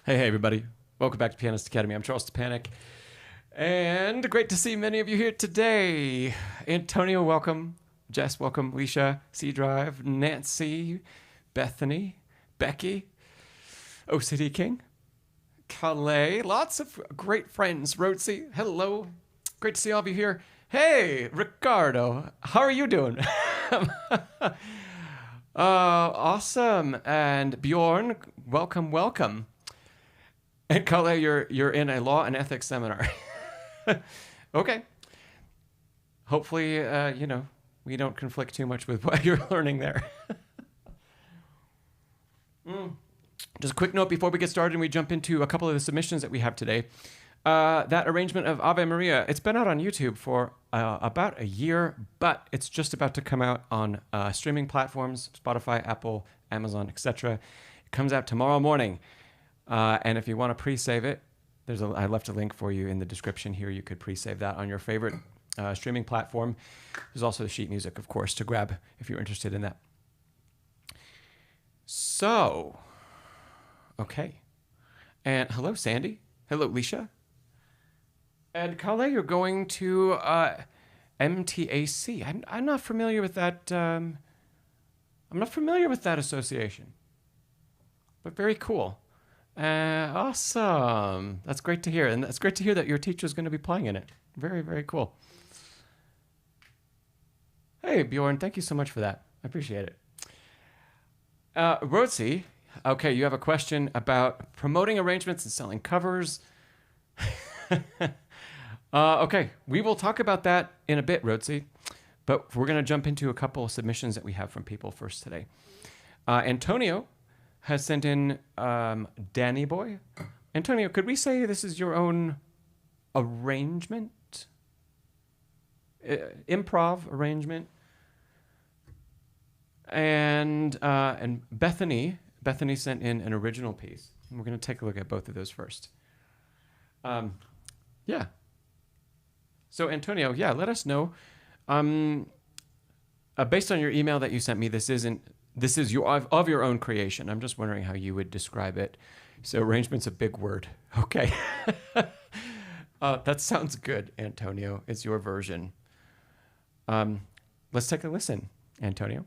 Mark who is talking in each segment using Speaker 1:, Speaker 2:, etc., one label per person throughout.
Speaker 1: Hey, everybody. Welcome back to Pianist Academy. I'm Charles Szczepanek. And great to see many of you here today. Antonio, welcome. Jess, welcome. Leisha, C Drive, Nancy, Bethany, Becky, OCD King, Calais. Lots of great friends. Rotsi, hello. Great to see all of you here. Hey, Ricardo, how are you doing? Awesome. And Bjorn, welcome. And Calais, you're in a law and ethics seminar. Okay. Hopefully, we don't conflict too much with what you're learning there. Just a quick note before we get started and we jump into a couple of the submissions that we have today. That arrangement of Ave Maria, it's been out on YouTube for about a year, but it's just about to come out on streaming platforms, Spotify, Apple, Amazon, etc. It comes out tomorrow morning. And if you want to pre-save it, I left a link for you in the description here. You could pre-save that on your favorite streaming platform. There's also the sheet music, of course, to grab if you're interested in that. So, okay. And hello, Sandy. Hello, Leisha. And Calais, you're going to MTAC. I'm not familiar with that. I'm not familiar with that association, but very cool. Awesome. That's great to hear. And that's great to hear that your teacher is going to be playing in it. Very, very cool. Hey, Bjorn, thank you so much for that. I appreciate it. Rotsi, okay, you have a question about promoting arrangements and selling covers. Okay, we will talk about that in a bit, Rotsi. But we're going to jump into a couple of submissions that we have from people first today. Antonio has sent in Danny Boy. Antonio, could we say this is your own arrangement? Improv arrangement? And Bethany sent in an original piece. And we're going to take a look at both of those first. Yeah. So Antonio, yeah, let us know. Based on your email that you sent me, this is of your own creation. I'm just wondering how you would describe it. So arrangement's a big word. Okay. That sounds good, Antonio. It's your version. Let's take a listen, Antonio.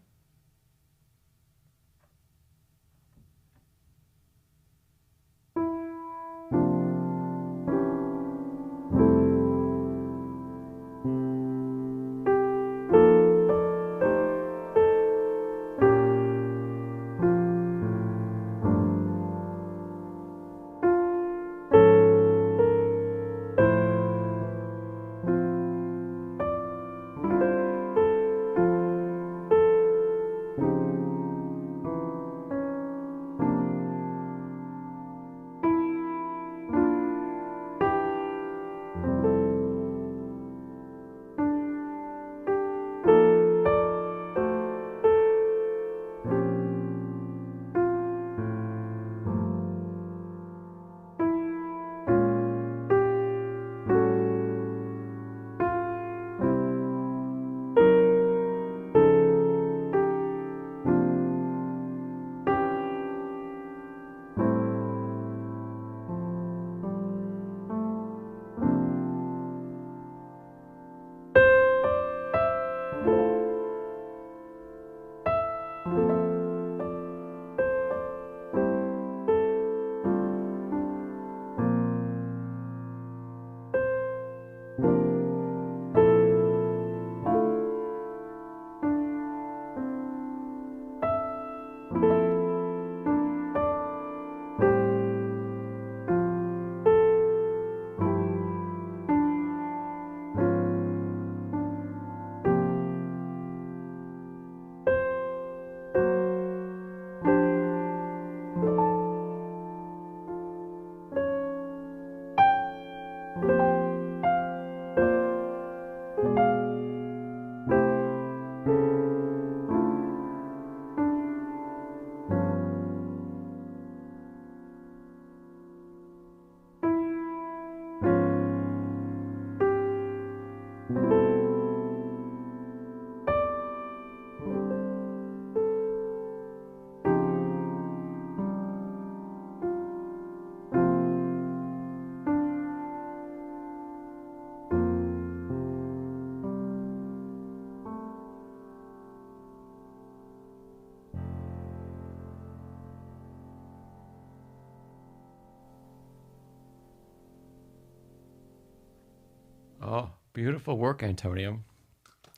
Speaker 1: Oh, beautiful work, Antonio.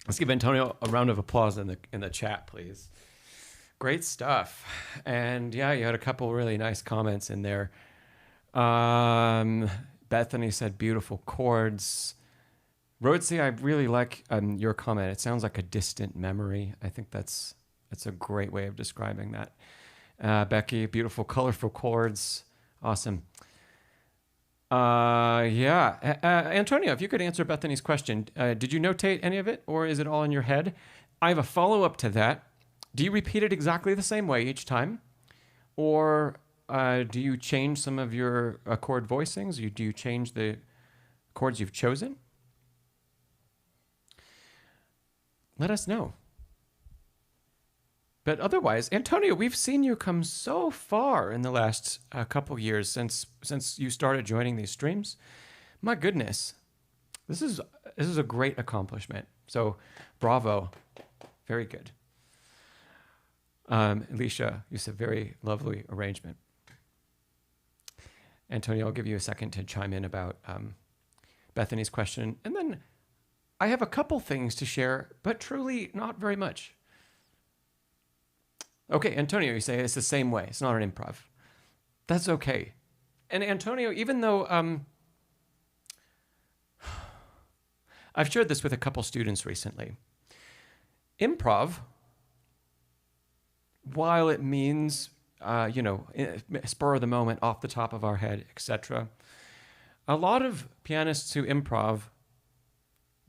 Speaker 1: Let's give Antonio a round of applause in the chat, please. Great stuff. And yeah, you had a couple really nice comments in there. Bethany said beautiful chords. Rhodesy, I really like your comment. It sounds like a distant memory. I think that's a great way of describing that. Becky, beautiful, colorful chords. Awesome. Antonio, if you could answer Bethany's question, did you notate any of it, or is it all in your head? I have a follow-up to that. Do you repeat it exactly the same way each time? Or do you change some of your chord voicings? Do you change the chords you've chosen? Let us know. But otherwise, Antonio, we've seen you come so far in the last couple years since you started joining these streams. My goodness, this is a great accomplishment. So, bravo, very good. Alicia, you said very lovely arrangement. Antonio, I'll give you a second to chime in about Bethany's question, and then I have a couple things to share, but truly not very much. Okay, Antonio, you say it's the same way. It's not an improv. That's okay. And Antonio, even though I've shared this with a couple students recently, improv, while it means, spur of the moment, off the top of our head, etc., a lot of pianists who improv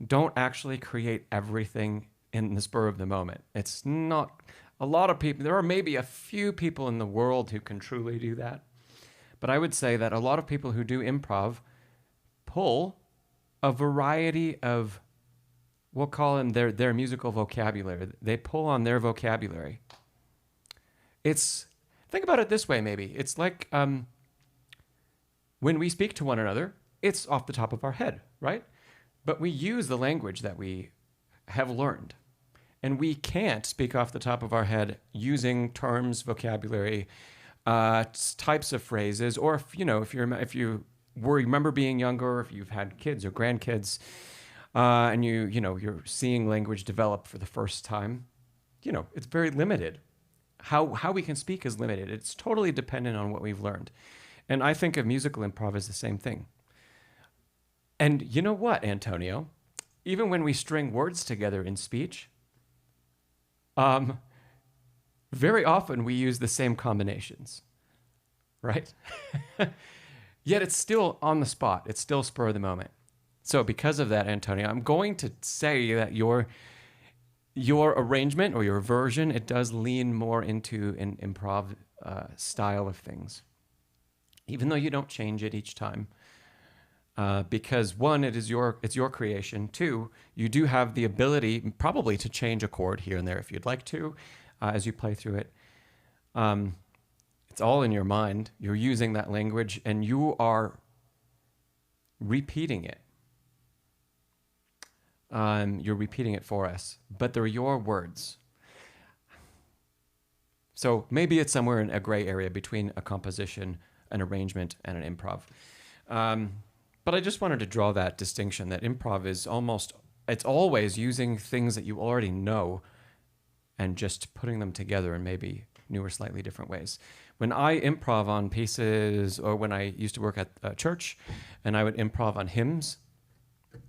Speaker 1: don't actually create everything in the spur of the moment. It's not... A lot of people, there are maybe a few people in the world who can truly do that. But I would say that a lot of people who do improv pull a variety of, we'll call them their musical vocabulary. They pull on their vocabulary. Think about it this way maybe. It's like when we speak to one another, it's off the top of our head, right? But we use the language that we have learned. And we can't speak off the top of our head using terms, vocabulary, types of phrases, or if you remember being younger, or if you've had kids or grandkids, and you're seeing language develop for the first time, it's very limited. How we can speak is limited. It's totally dependent on what we've learned. And I think of musical improv as the same thing. And you know what, Antonio? Even when we string words together in speech, very often we use the same combinations, right? Yet it's still on the spot. It's still spur of the moment. So because of that, Antonio, I'm going to say that your arrangement or your version, it does lean more into an improv style of things, even though you don't change it each time. Because one, it's your creation. Two, you do have the ability probably to change a chord here and there if you'd like to, as you play through it. It's all in your mind. You're using that language and you are repeating it. You're repeating it for us, but they're your words. So maybe it's somewhere in a gray area between a composition, an arrangement, and an improv. But I just wanted to draw that distinction that improv is it's always using things that you already know and just putting them together in maybe new or slightly different ways. When I improv on pieces, or when I used to work at a church and I would improv on hymns,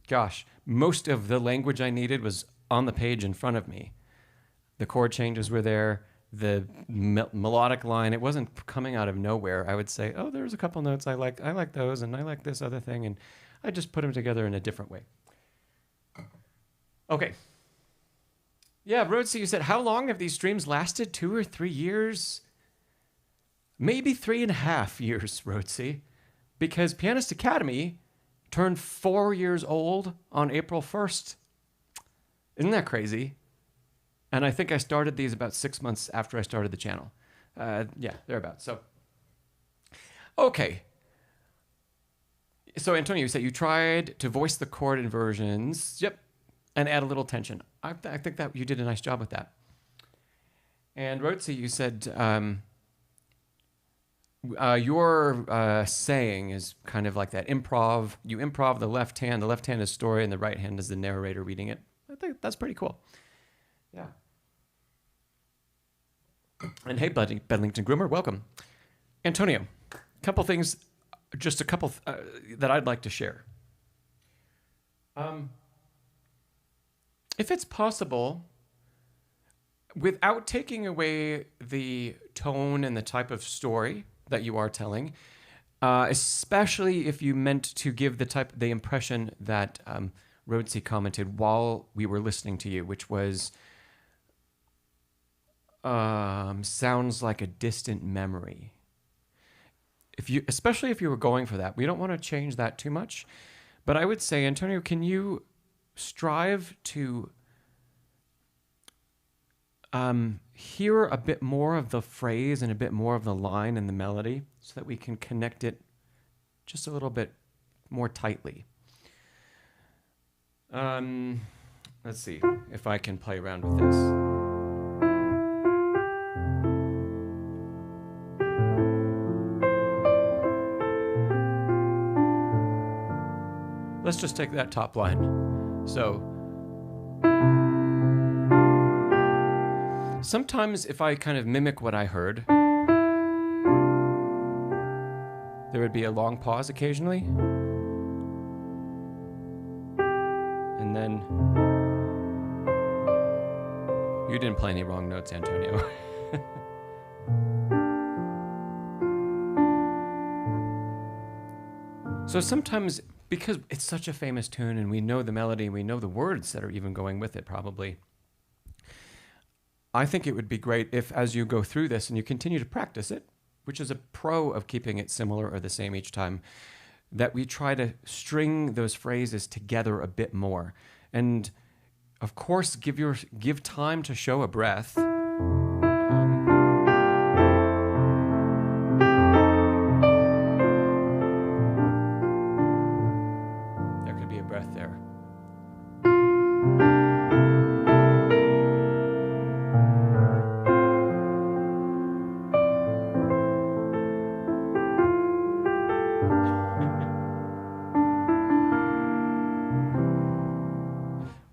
Speaker 1: gosh, most of the language I needed was on the page in front of me. The chord changes were there. The melodic line, it wasn't coming out of nowhere. I would say, oh, there's a couple notes I like those, and I like this other thing, and I just put them together in a different way. Okay. Yeah, Rhodesy, you said, how long have these streams lasted? 2 or 3 years? Maybe 3.5 years, Rhodesy, because Pianist Academy turned 4 years old on April 1st. Isn't that crazy? And I think I started these about 6 months after I started the channel. Yeah, thereabouts. So, okay. So, Antonio, you said you tried to voice the chord inversions. Yep. And add a little tension. I think that you did a nice job with that. And Rhodesy, you said your saying is kind of like that improv. You improv the left hand. The left hand is story, and the right hand is the narrator reading it. I think that's pretty cool. Yeah. And hey, Bedlington Groomer, welcome. Antonio, couple things, just a couple that I'd like to share. If it's possible, without taking away the tone and the type of story that you are telling, especially if you meant to give the impression that Rhodesy commented while we were listening to you, which was sounds like a distant memory. Especially if you were going for that, we don't want to change that too much. But I would say, Antonio, can you strive to hear a bit more of the phrase and a bit more of the line and the melody so that we can connect it just a little bit more tightly. Let's see if I can play around with this. Let's just take that top line. So sometimes if I kind of mimic what I heard, there would be a long pause occasionally. And then you didn't play any wrong notes, Antonio. So sometimes, because it's such a famous tune and we know the melody and we know the words that are even going with it probably, I think it would be great if as you go through this and you continue to practice it, which is a pro of keeping it similar or the same each time, that we try to string those phrases together a bit more. And of course, give time to show a breath. There could be a breath there.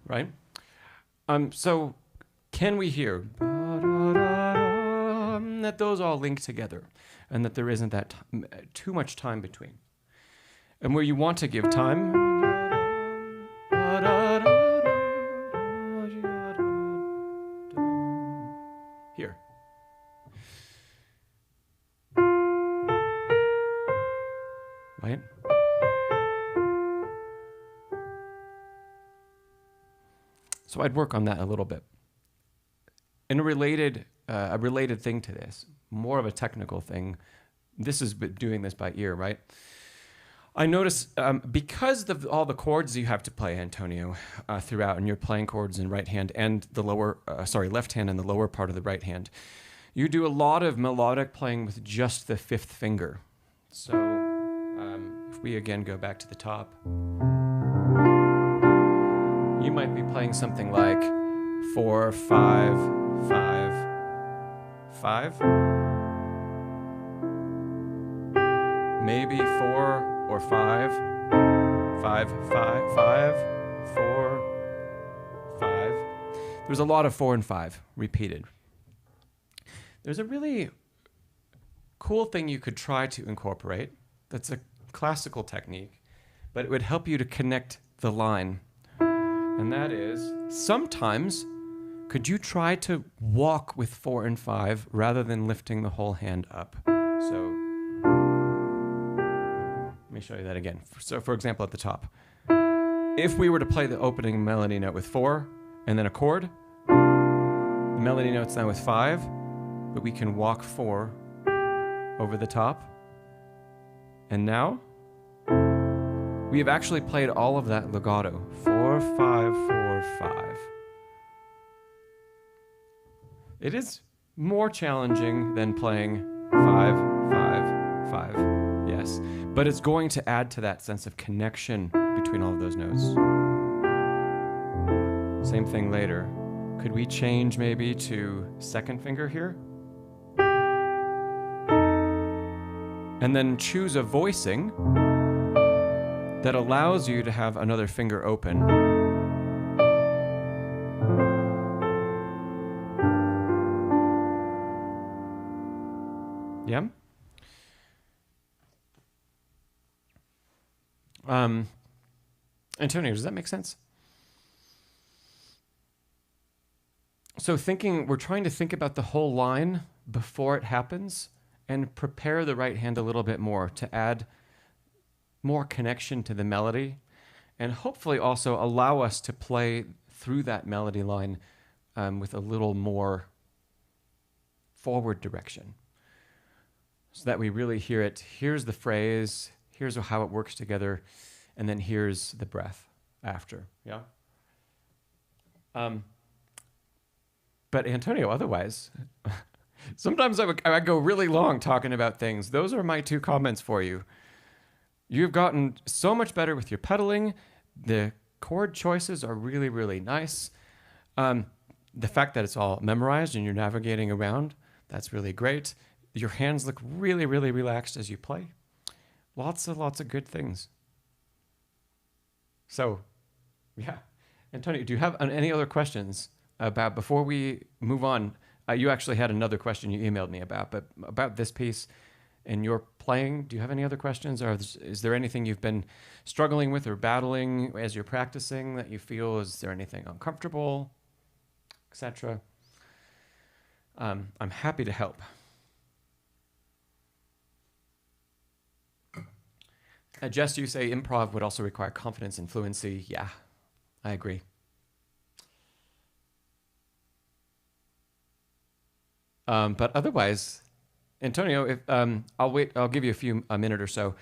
Speaker 1: Right? So can we hear that those all link together and that there isn't that too much time between? And where you want to give time, here. Right? So I'd work on that a little bit. And a related thing to this, more of a technical thing, this is doing this by ear, right? I notice because of all the chords you have to play, Antonio, throughout, and you're playing chords in right hand and the left hand and the lower part of the right hand, you do a lot of melodic playing with just the fifth finger. So if we again go back to the top, you might be playing something like 4, 5, 5, 5. Maybe 4 or 5, 5, 5, 5, 4, 5. There's a lot of 4 and 5 repeated. There's a really cool thing you could try to incorporate that's a classical technique, but it would help you to connect the line. And that is, sometimes, could you try to walk with 4 and 5 rather than lifting the whole hand up? So, let me show you that again. So, for example, at the top, if we were to play the opening melody note with 4 and then a chord, the melody note's now with 5, but we can walk 4 over the top. And now, we have actually played all of that legato. 4, 5, 4, 5. It is more challenging than playing 5, 5, 5. Yes. But it's going to add to that sense of connection between all of those notes. Same thing later. Could we change maybe to second finger here? And then choose a voicing that allows you to have another finger open. Yeah? Antonio, does that make sense? So we're trying to think about the whole line before it happens and prepare the right hand a little bit more to add more connection to the melody and hopefully also allow us to play through that melody line with a little more forward direction so that we really hear it. Here's the phrase, here's how it works together, and then here's the breath after. Yeah? But Antonio, otherwise, sometimes I go really long talking about things. Those are my 2 comments for you. You've gotten so much better with your pedaling. The chord choices are really, really nice. The fact that it's all memorized and you're navigating around, that's really great. Your hands look really, really relaxed as you play. Lots of good things. So, yeah. Antonio, do you have any other questions about, before we move on? You actually had another question you emailed me about, but about this piece and your playing, do you have any other questions? Or is there anything you've been struggling with or battling as you're practicing that you feel, is there anything uncomfortable, etc.? I'm happy to help. Jess, you say improv would also require confidence and fluency. Yeah, I agree. But otherwise, Antonio, if I'll give you a minute or so.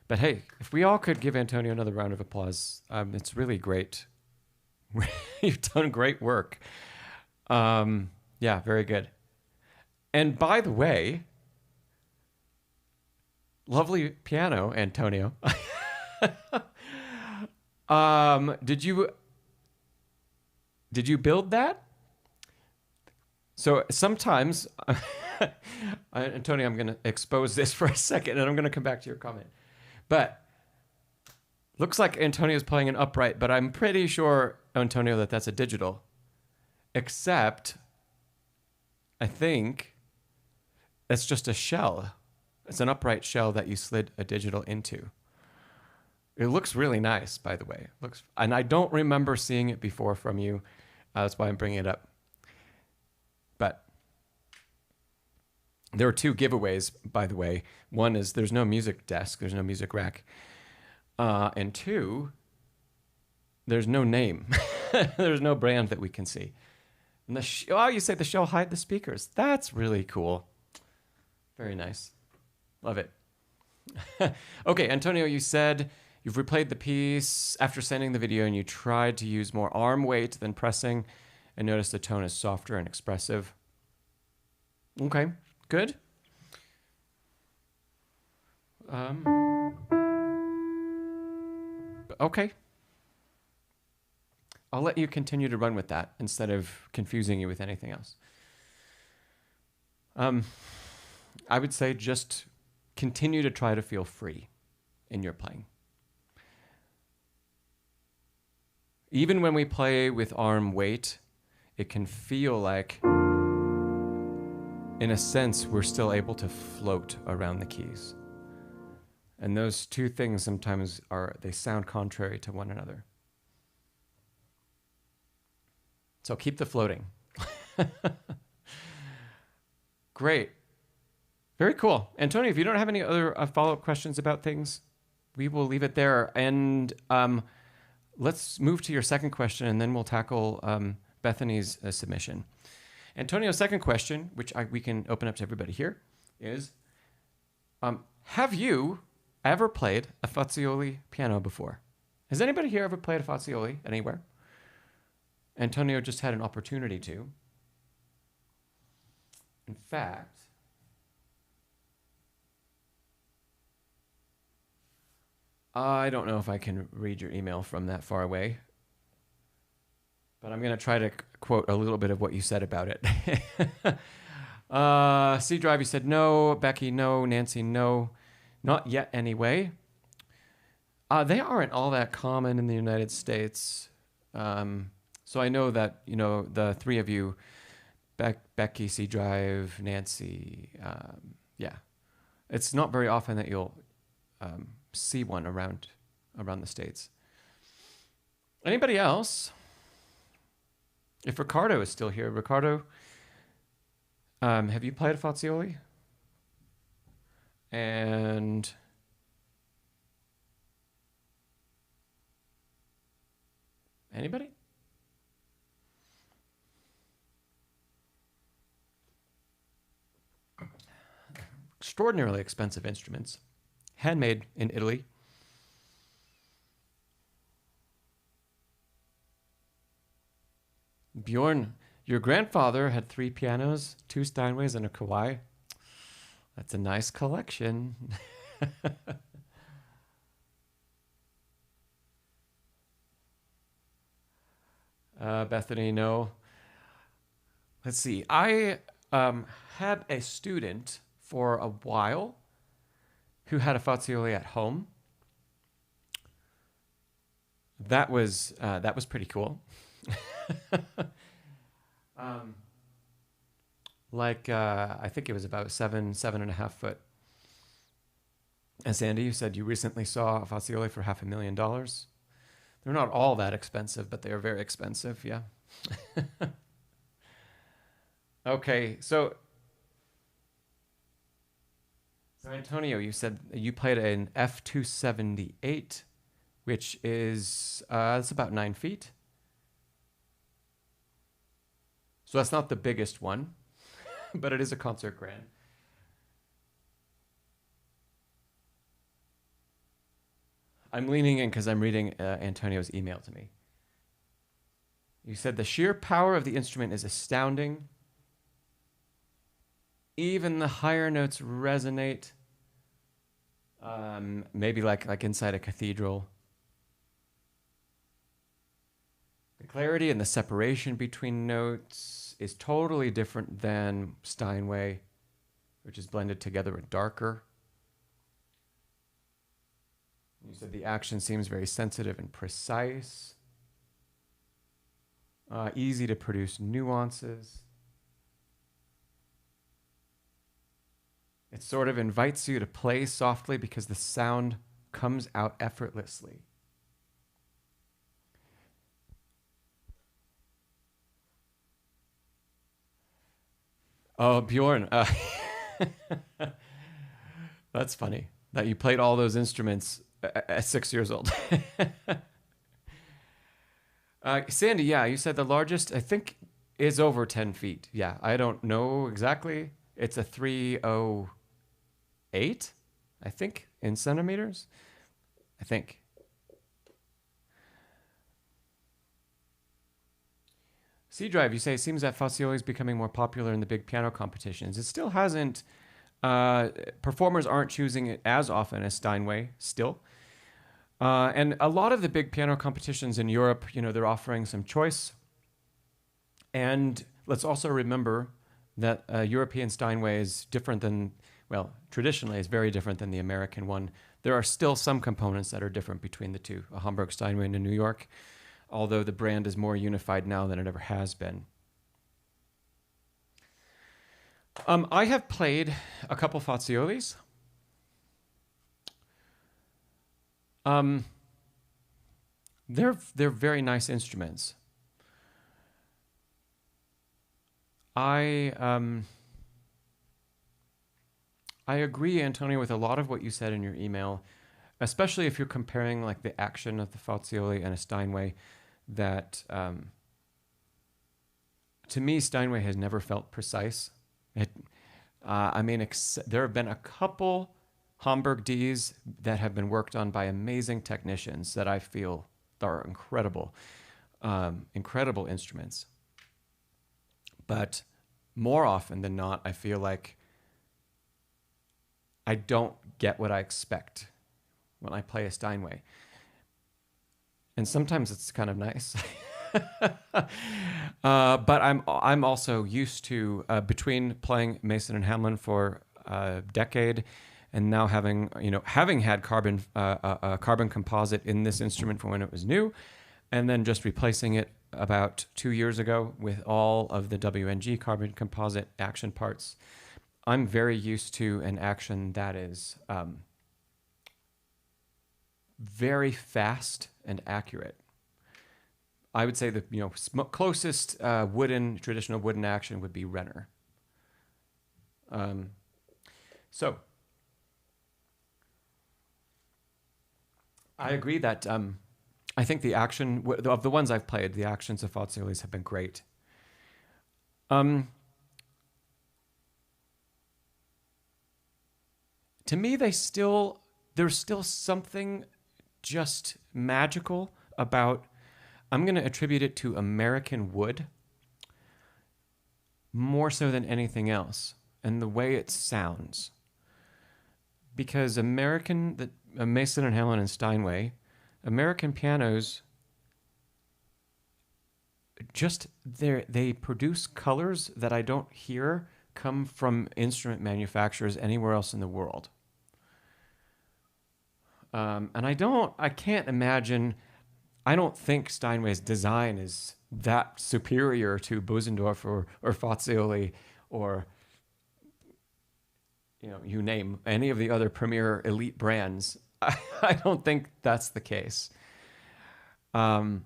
Speaker 1: But hey, if we all could give Antonio another round of applause, it's really great. You've done great work. Yeah, very good. And by the way, lovely piano, Antonio. Did you build that? So sometimes, Antonio, I'm going to expose this for a second, and I'm going to come back to your comment. But looks like Antonio's playing an upright, but I'm pretty sure, Antonio, that that's a digital. Except, I think that's just a shell. It's an upright shell that you slid a digital into. It looks really nice, by the way. And I don't remember seeing it before from you. That's why I'm bringing it up. But there are 2 giveaways, by the way. One is there's no music desk, there's no music rack. And 2, there's no name. There's no brand that we can see. And you say the shell hide the speakers. That's really cool. Very nice. Love it. Okay, Antonio, you said you've replayed the piece after sending the video and you tried to use more arm weight than pressing and noticed the tone is softer and expressive. Okay, good. Okay. I'll let you continue to run with that instead of confusing you with anything else. I would say just continue to try to feel free in your playing. Even when we play with arm weight, it can feel like, in a sense, we're still able to float around the keys. And those 2 things sometimes they sound contrary to one another. So keep the floating. Great. Very cool. Antonio, if you don't have any other follow-up questions about things, we will leave it there. And let's move to your second question, and then we'll tackle Bethany's submission. Antonio's second question, which we can open up to everybody here, is, have you ever played a Fazioli piano before? Has anybody here ever played a Fazioli anywhere? Antonio just had an opportunity to. In fact, I don't know if I can read your email from that far away, but I'm going to try to quote a little bit of what you said about it. C Drive, you said no. Becky, no. Nancy, no. Not yet, anyway. They aren't all that common in the United States. So I know that, the three of you, Becky, C Drive, Nancy, yeah. It's not very often that you'll see one around the States. Anybody else? If Ricardo is still here, Ricardo, have you played a Fazioli? And anybody? Extraordinarily expensive instruments, handmade in Italy. Bjorn, your grandfather had 3 pianos, 2 Steinways, and a Kawai. That's a nice collection. Bethany, no. Let's see. I had a student for a while who had a Fazioli at home. That was pretty cool. I think it was about 7.5 foot. And Sandy, you said you recently saw a Fazioli for $500,000. They're not all that expensive, but they are very expensive. Yeah. Okay, so Antonio, you said you played an F278, which is it's about 9 feet. So that's not the biggest one, but it is a concert grand. I'm leaning in because I'm reading Antonio's email to me. You said the sheer power of the instrument is astounding. Even the higher notes resonate, maybe like inside a cathedral. The clarity and the separation between notes is totally different than Steinway, which is blended together with darker. You said the action seems very sensitive and precise, easy to produce nuances. It sort of invites you to play softly because the sound comes out effortlessly. Oh, Bjorn. That's funny that you played all those instruments at 6 years old. Sandy, yeah, you said the largest, I think, is over 10 feet. Yeah, I don't know exactly. It's a 308, I think, in centimeters. I think. C Drive, you say, it seems that Fazioli is becoming more popular in the big piano competitions. It still hasn't. Performers aren't choosing it as often as Steinway still. And a lot of the big piano competitions in Europe, they're offering some choice. And let's also remember that European Steinway is different than, traditionally is very different than the American one. There are still some components that are different between the two, a Hamburg Steinway and a New York, although the brand is more unified now than it ever has been. I have played a couple Faziolis. They're very nice instruments. I agree, Antonio, with a lot of what you said in your email, especially if you're comparing like the action of the Fazioli and a Steinway. That to me, Steinway has never felt precise. There have been a couple Hamburg Ds that have been worked on by amazing technicians that I feel are incredible, incredible instruments. But more often than not, I feel like I don't get what I expect when I play a Steinway. And sometimes it's kind of nice. But I'm also used to, between playing Mason and Hamlin for a decade and now having had carbon composite in this instrument from when it was new, and then just replacing it about 2 years ago with all of the WNG carbon composite action parts, I'm very used to an action that is very fast and accurate. I would say the closest traditional wooden action would be Renner. So I agree that I think the action of the ones I've played, the actions of Fazioli's have been great. To me, there's still something just magical about. I'm going to attribute it to American wood more so than anything else, and the way it sounds. Because Mason and Hamlin and Steinway, American pianos, they produce colors that I don't hear come from instrument manufacturers anywhere else in the world. And I can't imagine. I don't think Steinway's design is that superior to Bösendorf or Fazioli or you name any of the other premier elite brands. I don't think that's the case. And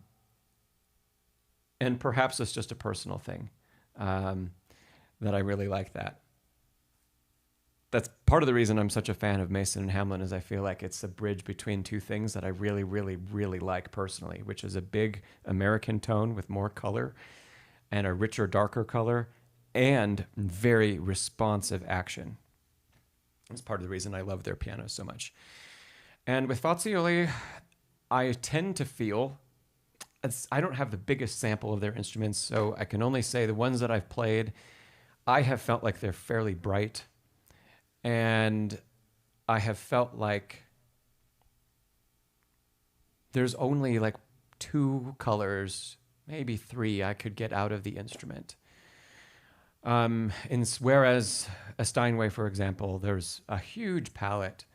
Speaker 1: perhaps it's just a personal thing that I really like that. That's part of the reason I'm such a fan of Mason and Hamlin, is I feel like it's a bridge between two things that I really, really, really like personally, which is a big American tone with more color and a richer, darker color and very responsive action. That's part of the reason I love their pianos so much. And with Fazioli, I tend to feel, I don't have the biggest sample of their instruments, so I can only say the ones that I've played, I have felt like they're fairly bright. And I have felt like there's only like 2 colors, maybe 3 I could get out of the instrument. Whereas a Steinway, for example, there's a huge palette,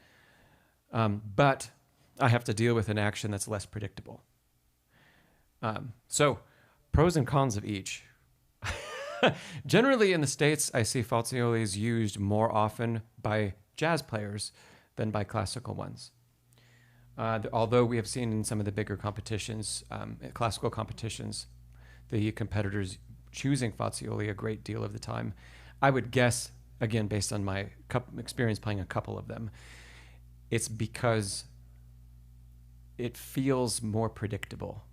Speaker 1: but I have to deal with an action that's less predictable. So pros and cons of each. Generally in the States, I see Fazioli's used more often by jazz players than by classical ones. Although we have seen in some of the bigger competitions, classical competitions, the competitors choosing Fazioli a great deal of the time. I would guess, again, based on my experience playing a couple of them, it's because it feels more predictable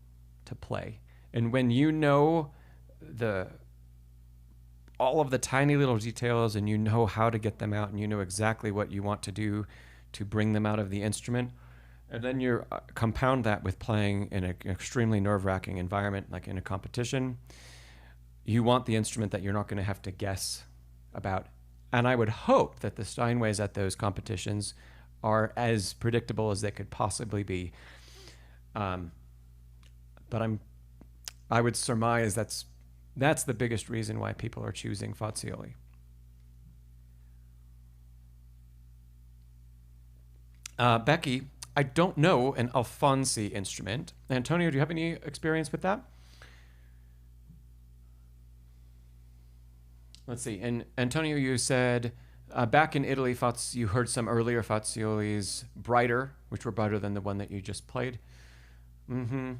Speaker 1: to play. And when you know all of the tiny little details and you know how to get them out and you know exactly what you want to do to bring them out of the instrument, and then you compound that with playing in an extremely nerve-wracking environment like in a competition, you want the instrument that you're not going to have to guess about. And I would hope that the Steinways at those competitions are as predictable as they could possibly be. But I would surmise that's the biggest reason why people are choosing Fazioli. Becky, I don't know an Alfonsi instrument. Antonio, do you have any experience with that? Let's see. And Antonio, you said back in Italy, you heard some earlier Fazioli's brighter, which were brighter than the one that you just played. Mm-hmm.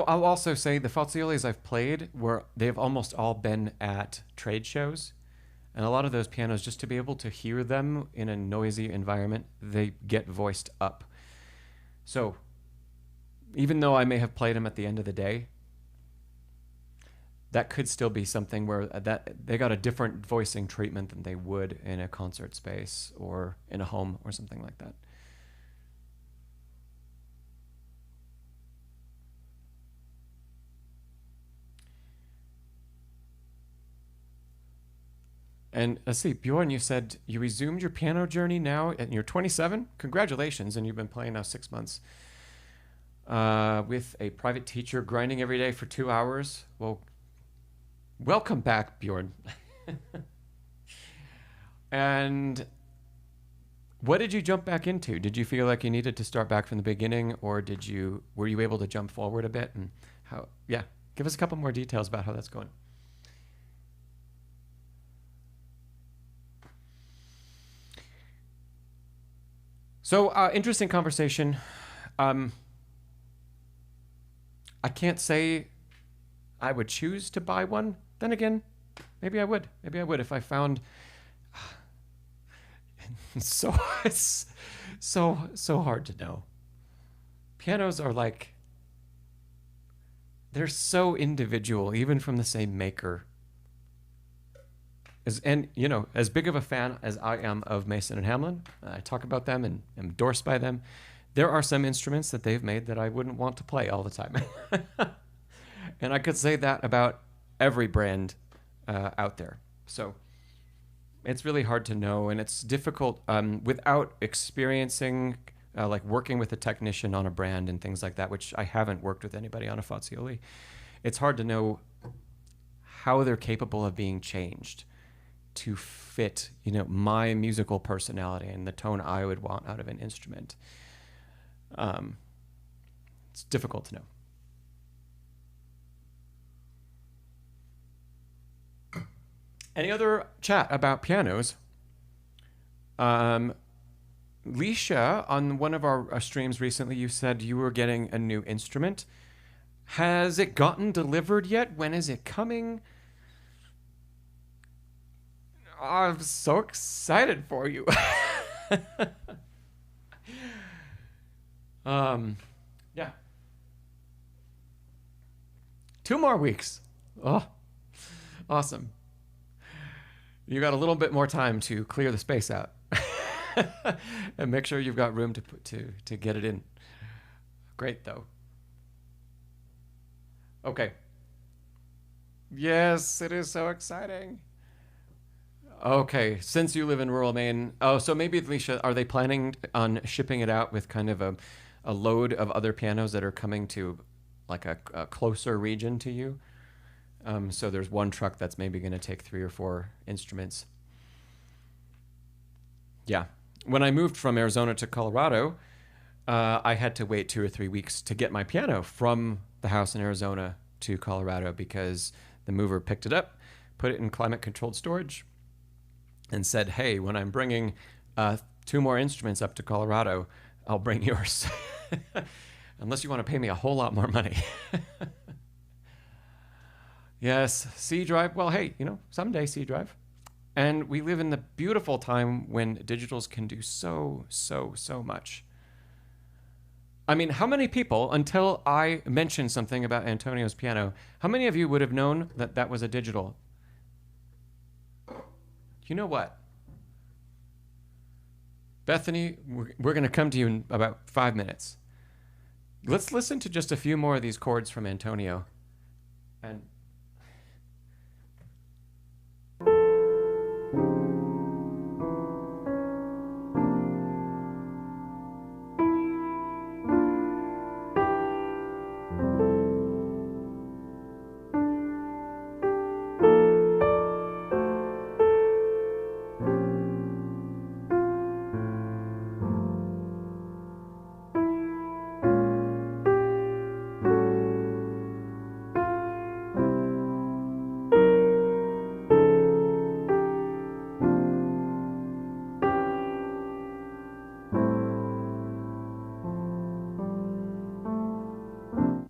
Speaker 1: I'll also say the Faziolis I've played, they've almost all been at trade shows. And a lot of those pianos, just to be able to hear them in a noisy environment, they get voiced up. So even though I may have played them at the end of the day, that could still be something where they got a different voicing treatment than they would in a concert space or in a home or something like that. And let's see, Bjorn, you said you resumed your piano journey now and you're 27. Congratulations, and you've been playing now 6 months. With a private teacher grinding every day for 2 hours. Well, welcome back, Bjorn. And what did you jump back into? Did you feel like you needed to start back from the beginning, or were you able to jump forward a bit? And how? Yeah, give us a couple more details about how that's going. So interesting conversation. I can't say I would choose to buy one. Then again, maybe I would. Maybe I would if I found. So it's so hard to know. Pianos are like, they're so individual, even from the same maker. And you know, as big of a fan as I am of Mason and Hamlin, I talk about them and am endorsed by them. There are some instruments that they've made that I wouldn't want to play all the time. And I could say that about every brand out there. So it's really hard to know, and it's difficult without experiencing, like working with a technician on a brand and things like that, which I haven't worked with anybody on a Fazioli. It's hard to know how they're capable of being changed to fit, you know, my musical personality and the tone I would want out of an instrument. It's difficult to know. Any other chat about pianos? Leisha, on one of our streams recently, you said you were getting a new instrument. Has it gotten delivered yet? When is it coming? Oh, I'm so excited for you. Yeah. 2 more weeks. Oh, awesome. You got a little bit more time to clear the space out and make sure you've got room to get it in. Great, though. Okay. Yes, it is so exciting. Okay, since you live in rural Maine, oh, so maybe, Alicia, are they planning on shipping it out with kind of a load of other pianos that are coming to like a closer region to you? So there's one truck that's maybe going to take 3 or 4 instruments. Yeah. When I moved from Arizona to Colorado, I had to wait 2 or 3 weeks to get my piano from the house in Arizona to Colorado because the mover picked it up, put it in climate-controlled storage, and said, hey, when I'm bringing 2 more instruments up to Colorado, I'll bring yours. Unless you want to pay me a whole lot more money. Yes, C drive. Well, hey, you know, someday C drive. And we live in the beautiful time when digitals can do so much. I mean, how many people, until I mentioned something about Antonio's piano, how many of you would have known that that was a digital? You know what? Bethany, we're going to come to you in about 5 minutes. Let's listen to just a few more of these chords from Antonio. And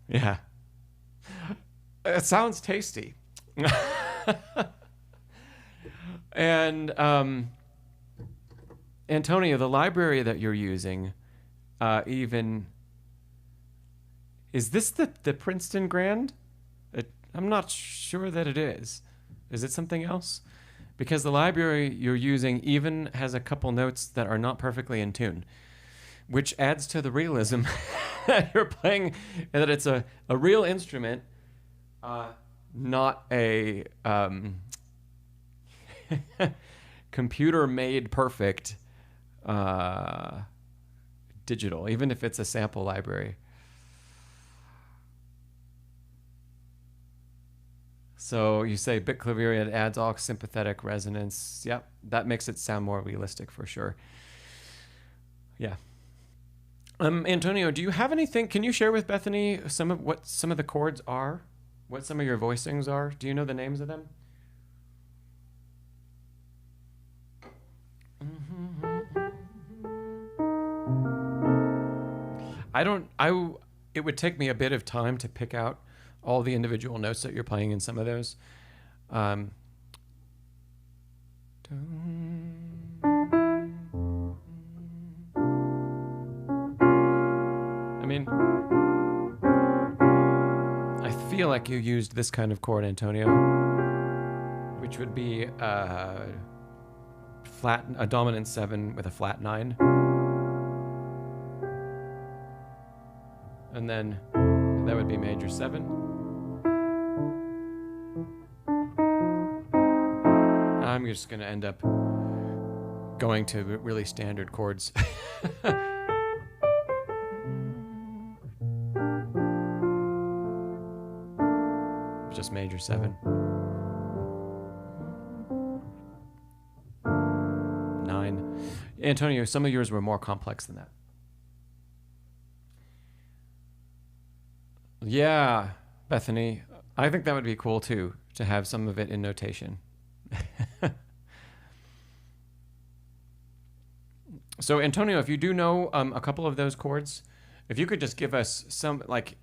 Speaker 1: yeah, it sounds tasty. And Antonio, the library that you're using, even is this the Princeton Grand? I'm not sure that it is. Is it something else? Because the library you're using even has a couple notes that are not perfectly in tune, which adds to the realism that you're playing, and that it's a real instrument, not a computer-made perfect digital, even if it's a sample library. So you say bit clavier, it adds all sympathetic resonance. Yep, that makes it sound more realistic for sure. Yeah. Antonio, do you have anything? Can you share with Bethany some of what some of the chords are? What some of your voicings are? Do you know the names of them? I don't. It would take me a bit of time to pick out all the individual notes that you're playing in some of those. I mean, I feel like you used this kind of chord, Antonio, which would be a dominant 7 with a flat 9. And then that would be major 7. I'm just going to end up going to really standard chords. Just major 7. 9. Antonio, some of yours were more complex than that. Yeah, Bethany, I think that would be cool too, to have some of it in notation. So Antonio, if you do know a couple of those chords, if you could just give us some, like,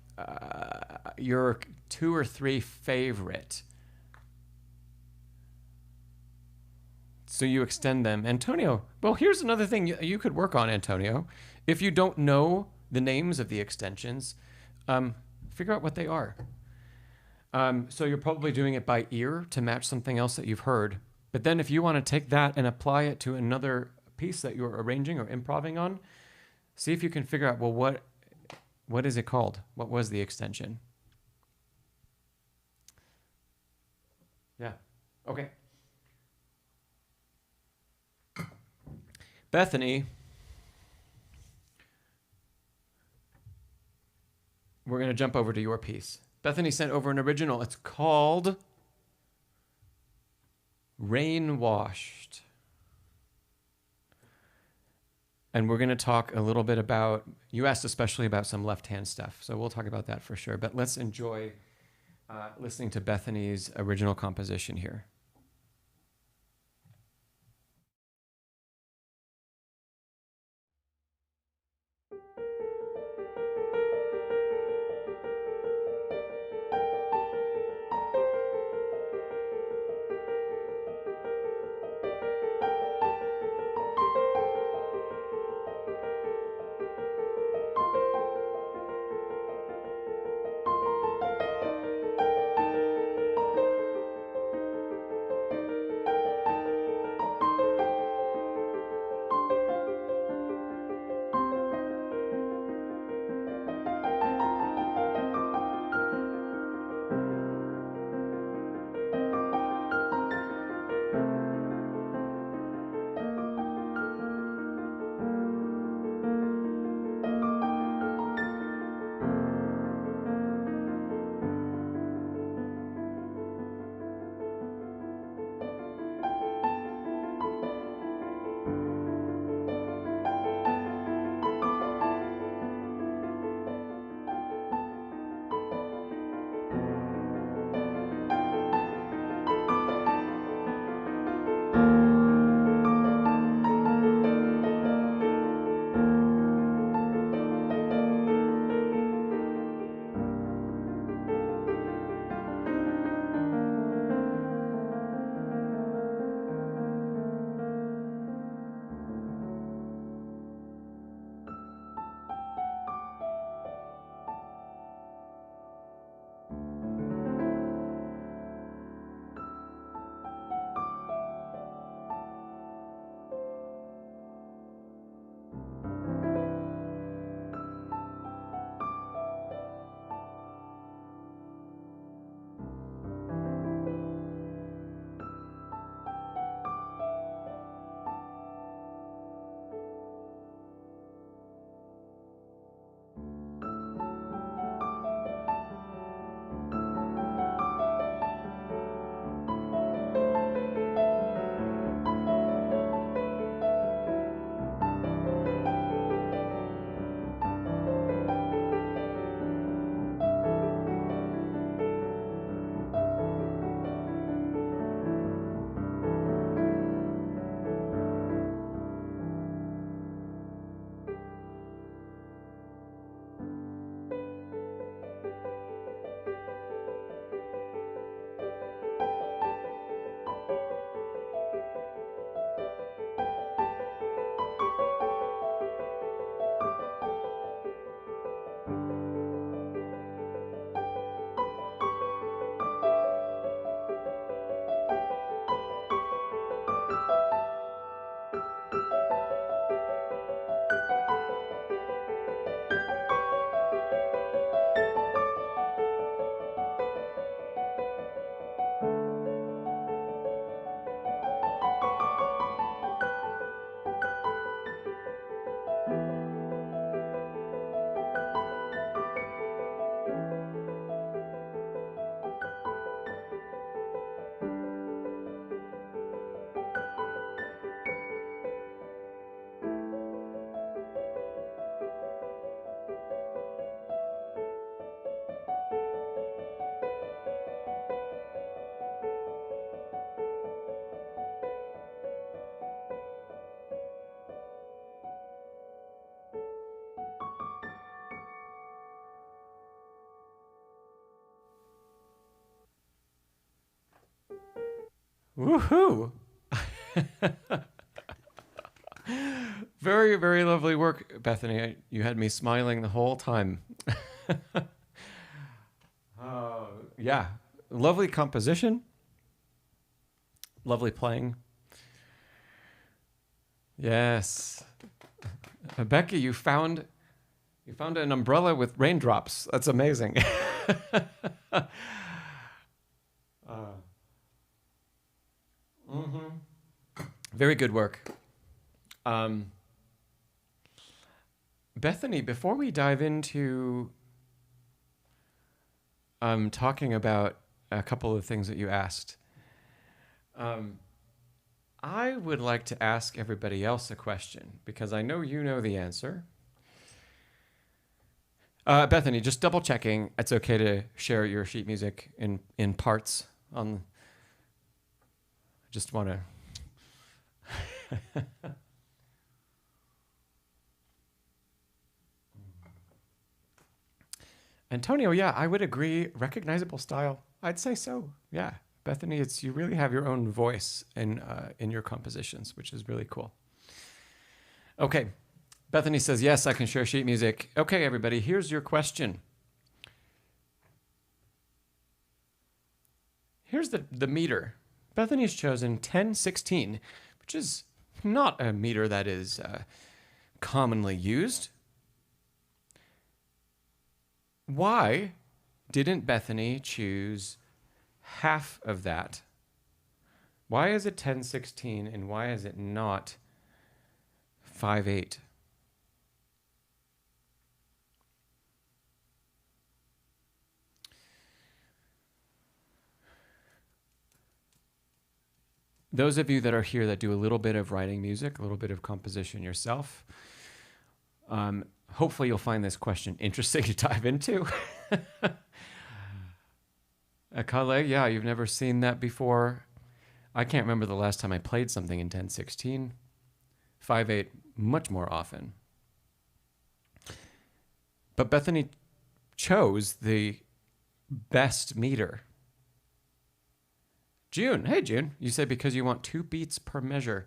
Speaker 1: your 2 or 3 favorite, so you extend them. Antonio, well, here's another thing you could work on, Antonio. If you don't know the names of the extensions, figure out what they are. So you're probably doing it by ear to match something else that you've heard. But then if you want to take that and apply it to another piece that you're arranging or improvising on, see if you can figure out, well, what is it called? What was the extension? Yeah. Okay. Bethany, we're going to jump over to your piece. Bethany sent over an original. It's called Rain Washed. And we're going to talk a little bit about, you asked especially about some left-hand stuff, so we'll talk about that for sure. But let's enjoy listening to Bethany's original composition here. Woohoo! Very, very lovely work, Bethany. You had me smiling the whole time. Yeah, lovely composition. Lovely playing. Yes. Becky, you found an umbrella with raindrops. That's amazing. Very good work. Bethany, before we dive into talking about a couple of things that you asked, I would like to ask everybody else a question because I know you know the answer. Bethany, just double checking. It's okay to share your sheet music in parts. Just want to. Antonio, yeah, I would agree. Recognizable style. I'd say so. Yeah, Bethany, you really have your own voice in your compositions, which is really cool. Okay, Bethany says yes, I can share sheet music. Okay, everybody, here's your question. Here's the meter. Bethany's chosen 10/16, which is not a meter that is commonly used. Why didn't Bethany choose half of that? Why is it 10/16 and why is it not 5/8? Those of you that are here that do a little bit of writing music, a little bit of composition yourself, hopefully you'll find this question interesting to dive into. Kale, yeah, you've never seen that before. I can't remember the last time I played something in 10/16. 5/8 much more often. But Bethany chose the best meter. June, hey June, you said because you want 2 beats per measure.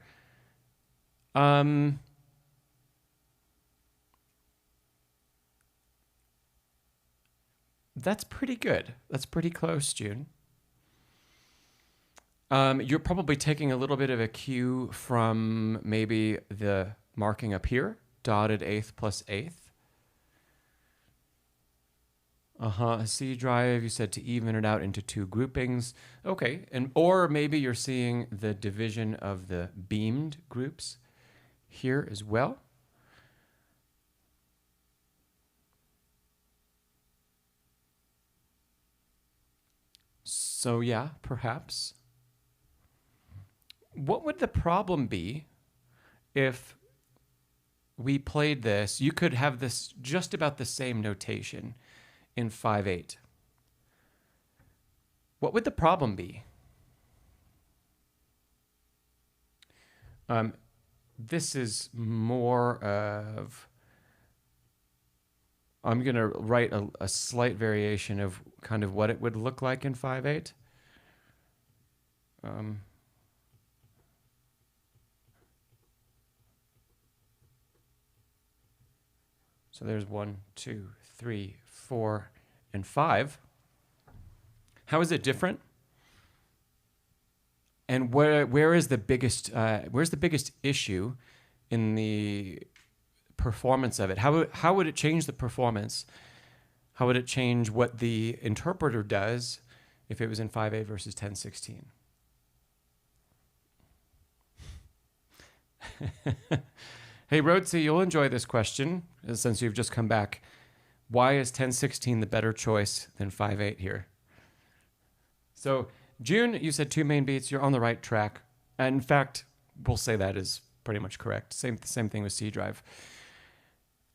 Speaker 1: That's pretty good. That's pretty close, June. You're probably taking a little bit of a cue from maybe the marking up here, dotted 8th plus 8th. A C drive, you said to even it out into 2 groupings. Okay, or maybe you're seeing the division of the beamed groups here as well. So yeah, perhaps. What would the problem be if we played this? You could have this just about the same notation in 5/8. What would the problem be? This is more of, I'm going to write a slight variation of kind of what it would look like in 5/8. So there's 1, 2, 3, 4, and 5. How is it different? And where is the biggest where's the biggest issue in the performance of it? How would it change the performance? How would it change what the interpreter does if it was in 5/8 versus 10/16? Hey, Rhodesy, you'll enjoy this question since you've just come back. Why is 10/16 the better choice than 5/8 here? So, June, you said 2 main beats. You're on the right track. And in fact, we'll say that is pretty much correct. Same thing with C drive.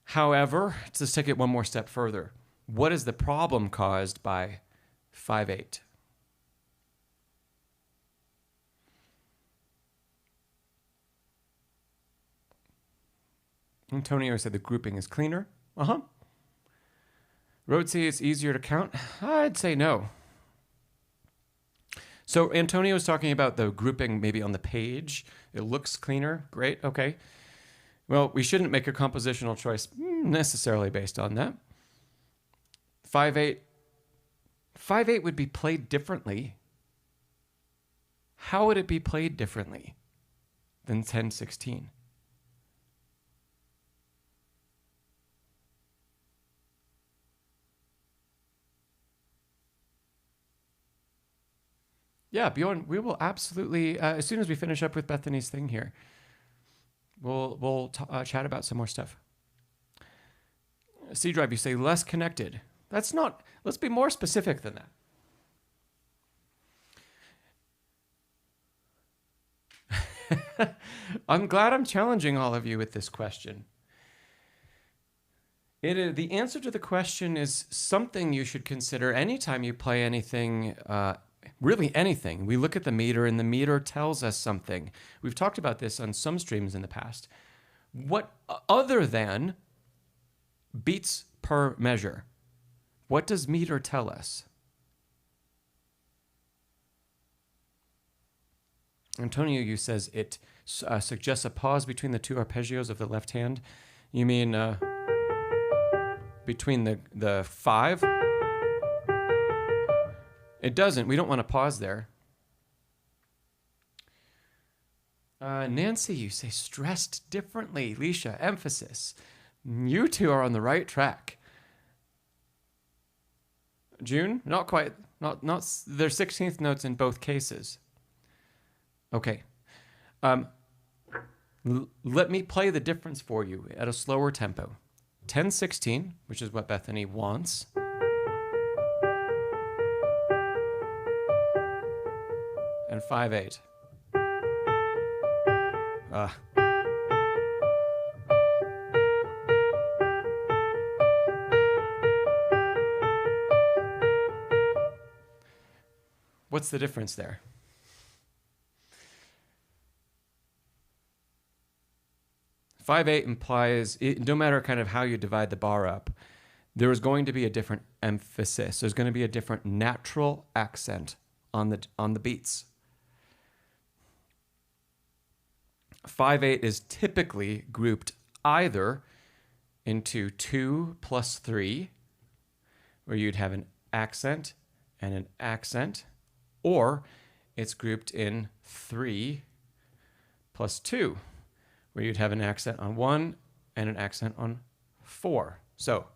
Speaker 1: However, let's take it one more step further. What is the problem caused by 5/8? Antonio said the grouping is cleaner. Rhodesy, it's easier to count. I'd say no. So Antonio was talking about the grouping maybe on the page. It looks cleaner. Great. Okay. Well, we shouldn't make a compositional choice necessarily based on that. 5/8. 5/8 would be played differently. How would it be played differently than 10/16? Yeah, Bjorn, we will absolutely, as soon as we finish up with Bethany's thing here, we'll chat about some more stuff. C Drive, you say less connected. That's not, let's be more specific than that. I'm glad I'm challenging all of you with this question. The answer to the question is something you should consider anytime you play anything, really anything. We look at the meter, and the meter tells us something. We've talked about this on some streams in the past. What, other than beats per measure, what does meter tell us? Antonio, you says it suggests a pause between the two arpeggios of the left hand. You mean between the 5? It doesn't. We don't want to pause there. Nancy, you say stressed differently. Leisha, emphasis. You two are on the right track. June, not quite. Not. They're 16th notes in both cases. Okay. Let me play the difference for you at a slower tempo. 10/16, which is what Bethany wants. And 5/8. What's the difference there? Five eight implies, no matter kind of how you divide the bar up, there is going to be a different emphasis. There's going to be a different natural accent on the beats. 5/8 is typically grouped either into 2 plus 3, where you'd have an accent and an accent, or it's grouped in 3 plus 2, where you'd have an accent on 1 and an accent on 4. So,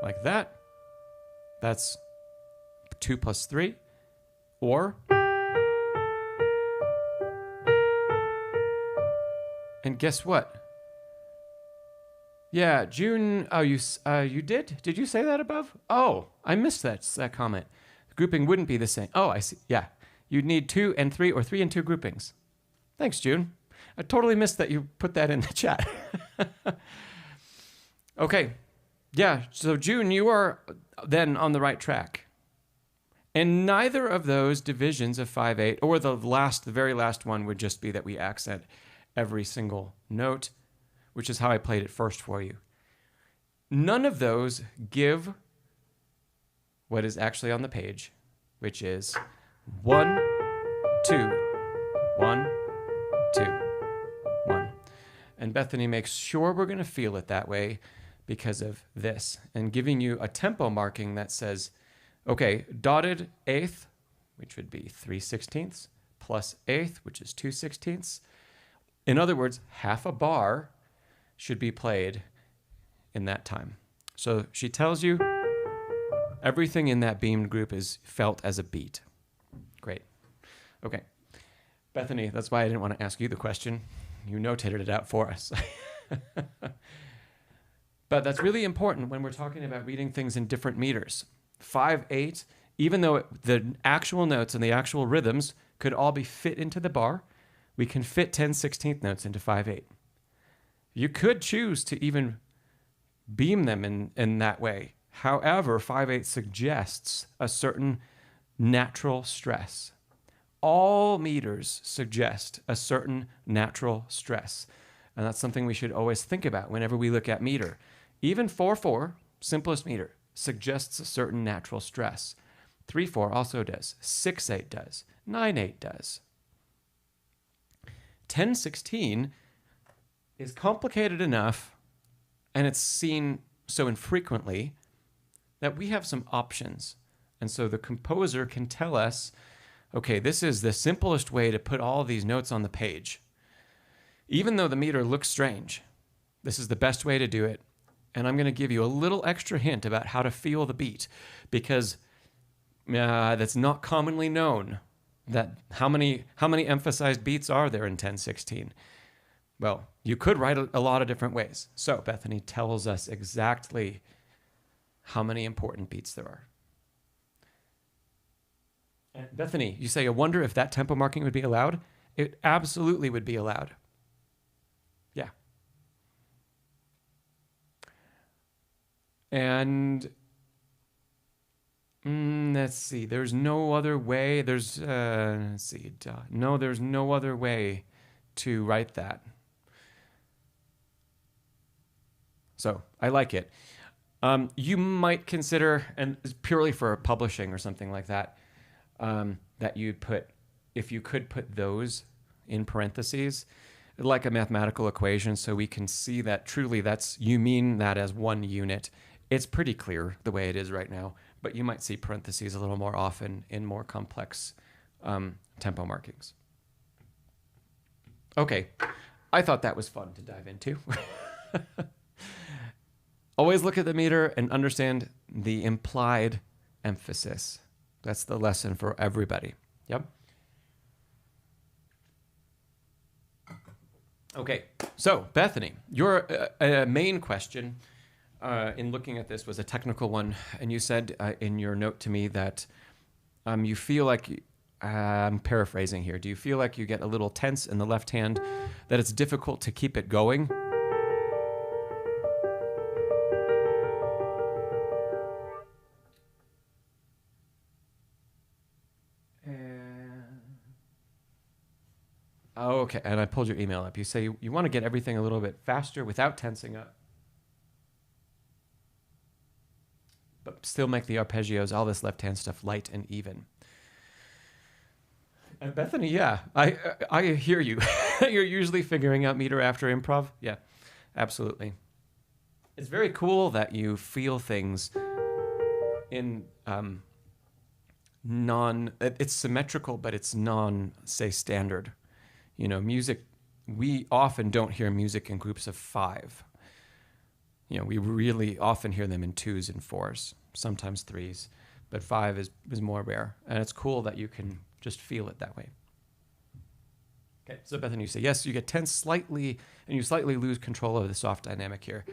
Speaker 1: like that. That's 2 plus 3, or, and guess what? Yeah, June. Oh, you did? Did you say that above? Oh, I missed that comment. The grouping wouldn't be the same. Oh, I see. Yeah, you'd need 2 and 3 or 3 and 2 groupings. Thanks, June. I totally missed that you put that in the chat. Okay, yeah. So June, you are then on the right track. And neither of those divisions of 5/8, or the very last one, would just be that we accent every single note, which is how I played it first for you. None of those give what is actually on the page, which is 1, 2, 1, 2, 1. And Bethany makes sure we're going to feel it that way because of this, and giving you a tempo marking that says, okay, dotted eighth, which would be 3/16, plus eighth, which is 2/16. In other words, half a bar should be played in that time. So she tells you everything in that beamed group is felt as a beat. Great. Okay. Bethany, that's why I didn't want to ask you the question. You notated it out for us. But that's really important when we're talking about reading things in different meters. 5/8, even though the actual notes and the actual rhythms could all be fit into the bar, we can fit 10/16 notes into 5/8. You could choose to even beam them in that way. However, 5/8 suggests a certain natural stress. All meters suggest a certain natural stress. And that's something we should always think about whenever we look at meter. Even 4/4, simplest meter, suggests a certain natural stress. 3/4 also does. 6/8 does. 9/8 does. 10/16 is complicated enough, and it's seen so infrequently that we have some options. And so the composer can tell us, okay, this is the simplest way to put all these notes on the page. Even though the meter looks strange, this is the best way to do it. And I'm going to give you a little extra hint about how to feel the beat, because that's not commonly known. That how many emphasized beats are there in 10/16? Well, you could write a lot of different ways. So Bethany tells us exactly how many important beats there are. And Bethany, you say, I wonder if that tempo marking would be allowed? It absolutely would be allowed. Yeah. And let's see. There's no other way. There's, let's see. No, there's no other way to write that. So I like it. You might consider, and purely for publishing or something like that, that you'd put, if you could put those in parentheses, like a mathematical equation, so we can see that truly you mean that as one unit. It's pretty clear the way it is right now, but you might see parentheses a little more often in more complex tempo markings. Okay, I thought that was fun to dive into. Always look at the meter and understand the implied emphasis. That's the lesson for everybody. Yep. Okay, so Bethany, your main question in looking at this was a technical one, and you said in your note to me that you feel like, I'm paraphrasing here, do you feel like you get a little tense in the left hand, that it's difficult to keep it going? Oh, okay, and I pulled your email up. You say you want to get everything a little bit faster without tensing up, but still make the arpeggios, all this left-hand stuff, light and even. And Bethany, yeah, I hear you. You're usually figuring out meter after improv. Yeah, absolutely. It's very cool that you feel things in it's symmetrical, but it's say, standard. You know, music, we often don't hear music in groups of 5. You know, we really often hear them in 2s and 4s, sometimes 3s, but 5 is more rare. And it's cool that you can just feel it that way. Okay, so Bethany, you say, yes, you get tense slightly, and you slightly lose control of the soft dynamic here.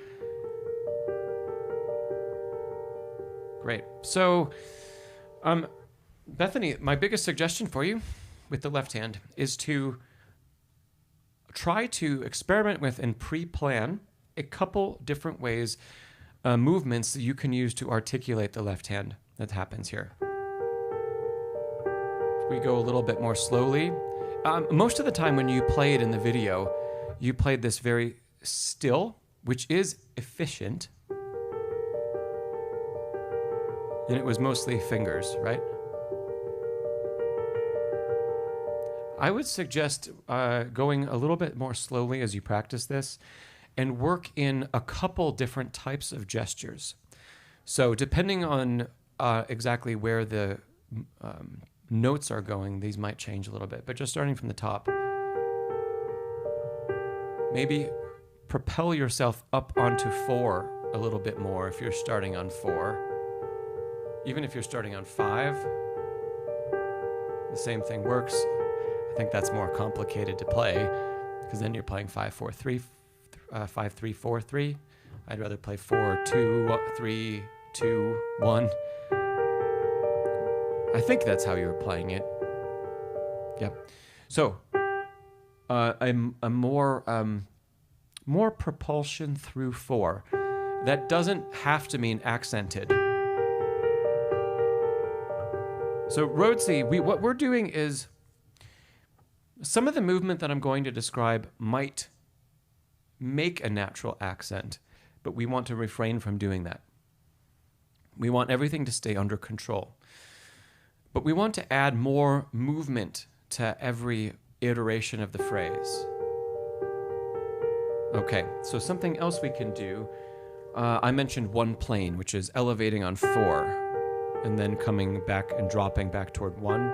Speaker 1: Great. So, Bethany, my biggest suggestion for you with the left hand is to try to experiment with and pre-plan a couple different ways, movements that you can use to articulate the left hand that happens here. If we go a little bit more slowly, most of the time when you played in the video, you played this very still, which is efficient, and it was mostly fingers, right? I would suggest going a little bit more slowly as you practice this and work in a couple different types of gestures. So depending on exactly where the notes are going, these might change a little bit, but just starting from the top, maybe propel yourself up onto 4 a little bit more if you're starting on 4. Even if you're starting on 5, the same thing works. I think that's more complicated to play because then you're playing 5-4-3, 5-3-4-3. I'd rather play 4-2-3-2-1. I think that's how you were playing it. Yep. So, I'm a more propulsion through 4. That doesn't have to mean accented. So, Rhodesy, what we're doing is, some of the movement that I'm going to describe might make a natural accent, but we want to refrain from doing that. We want everything to stay under control. But we want to add more movement to every iteration of the phrase. Okay, so something else we can do, I mentioned one plane, which is elevating on 4, and then coming back and dropping back toward 1.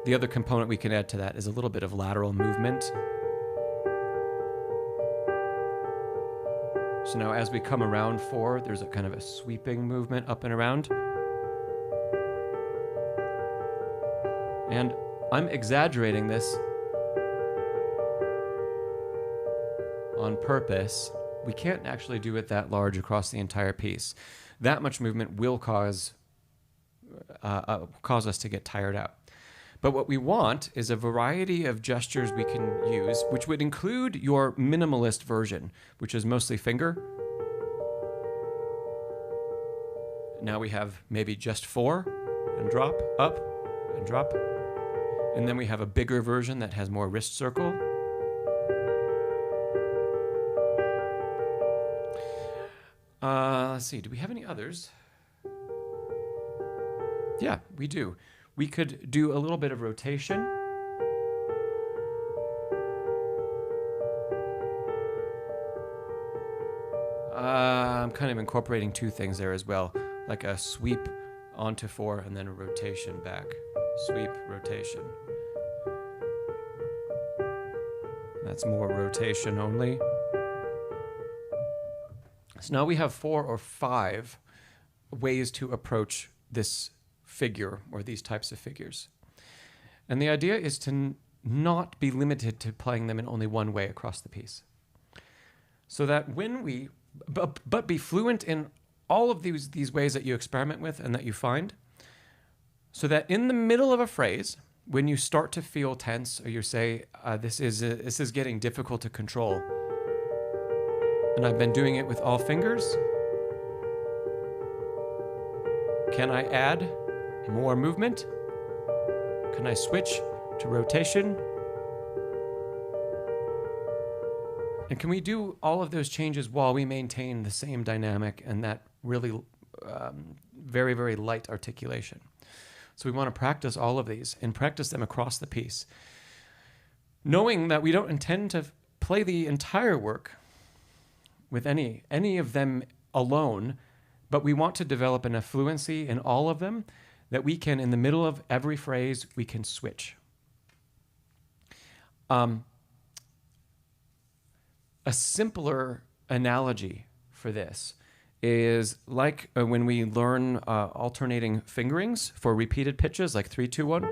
Speaker 1: The other component we can add to that is a little bit of lateral movement. So now as we come around 4, there's a kind of a sweeping movement up and around. And I'm exaggerating this on purpose. We can't actually do it that large across the entire piece. That much movement will cause us to get tired out. But what we want is a variety of gestures we can use, which would include your minimalist version, which is mostly finger. Now we have maybe just 4 and drop, up and drop. And then we have a bigger version that has more wrist circle. Let's see, do we have any others? Yeah, we do. We could do a little bit of rotation. I'm kind of incorporating 2 things there as well, like a sweep onto 4 and then a rotation back. Sweep, rotation. That's more rotation only. So now we have 4 or 5 ways to approach this figure or these types of figures. And the idea is to not be limited to playing them in only one way across the piece. So that when we, but be fluent in all of these ways that you experiment with and that you find, so that in the middle of a phrase, when you start to feel tense or you say, this is getting difficult to control, and I've been doing it with all fingers, can I add more movement? Can I switch to rotation? And can we do all of those changes while we maintain the same dynamic and that really very, very light articulation? So we want to practice all of these and practice them across the piece, knowing that we don't intend to play the entire work with any of them alone, but we want to develop enough fluency in all of them that we can, in the middle of every phrase, we can switch. A simpler analogy for this is like when we learn alternating fingerings for repeated pitches, like 3, 2, 1.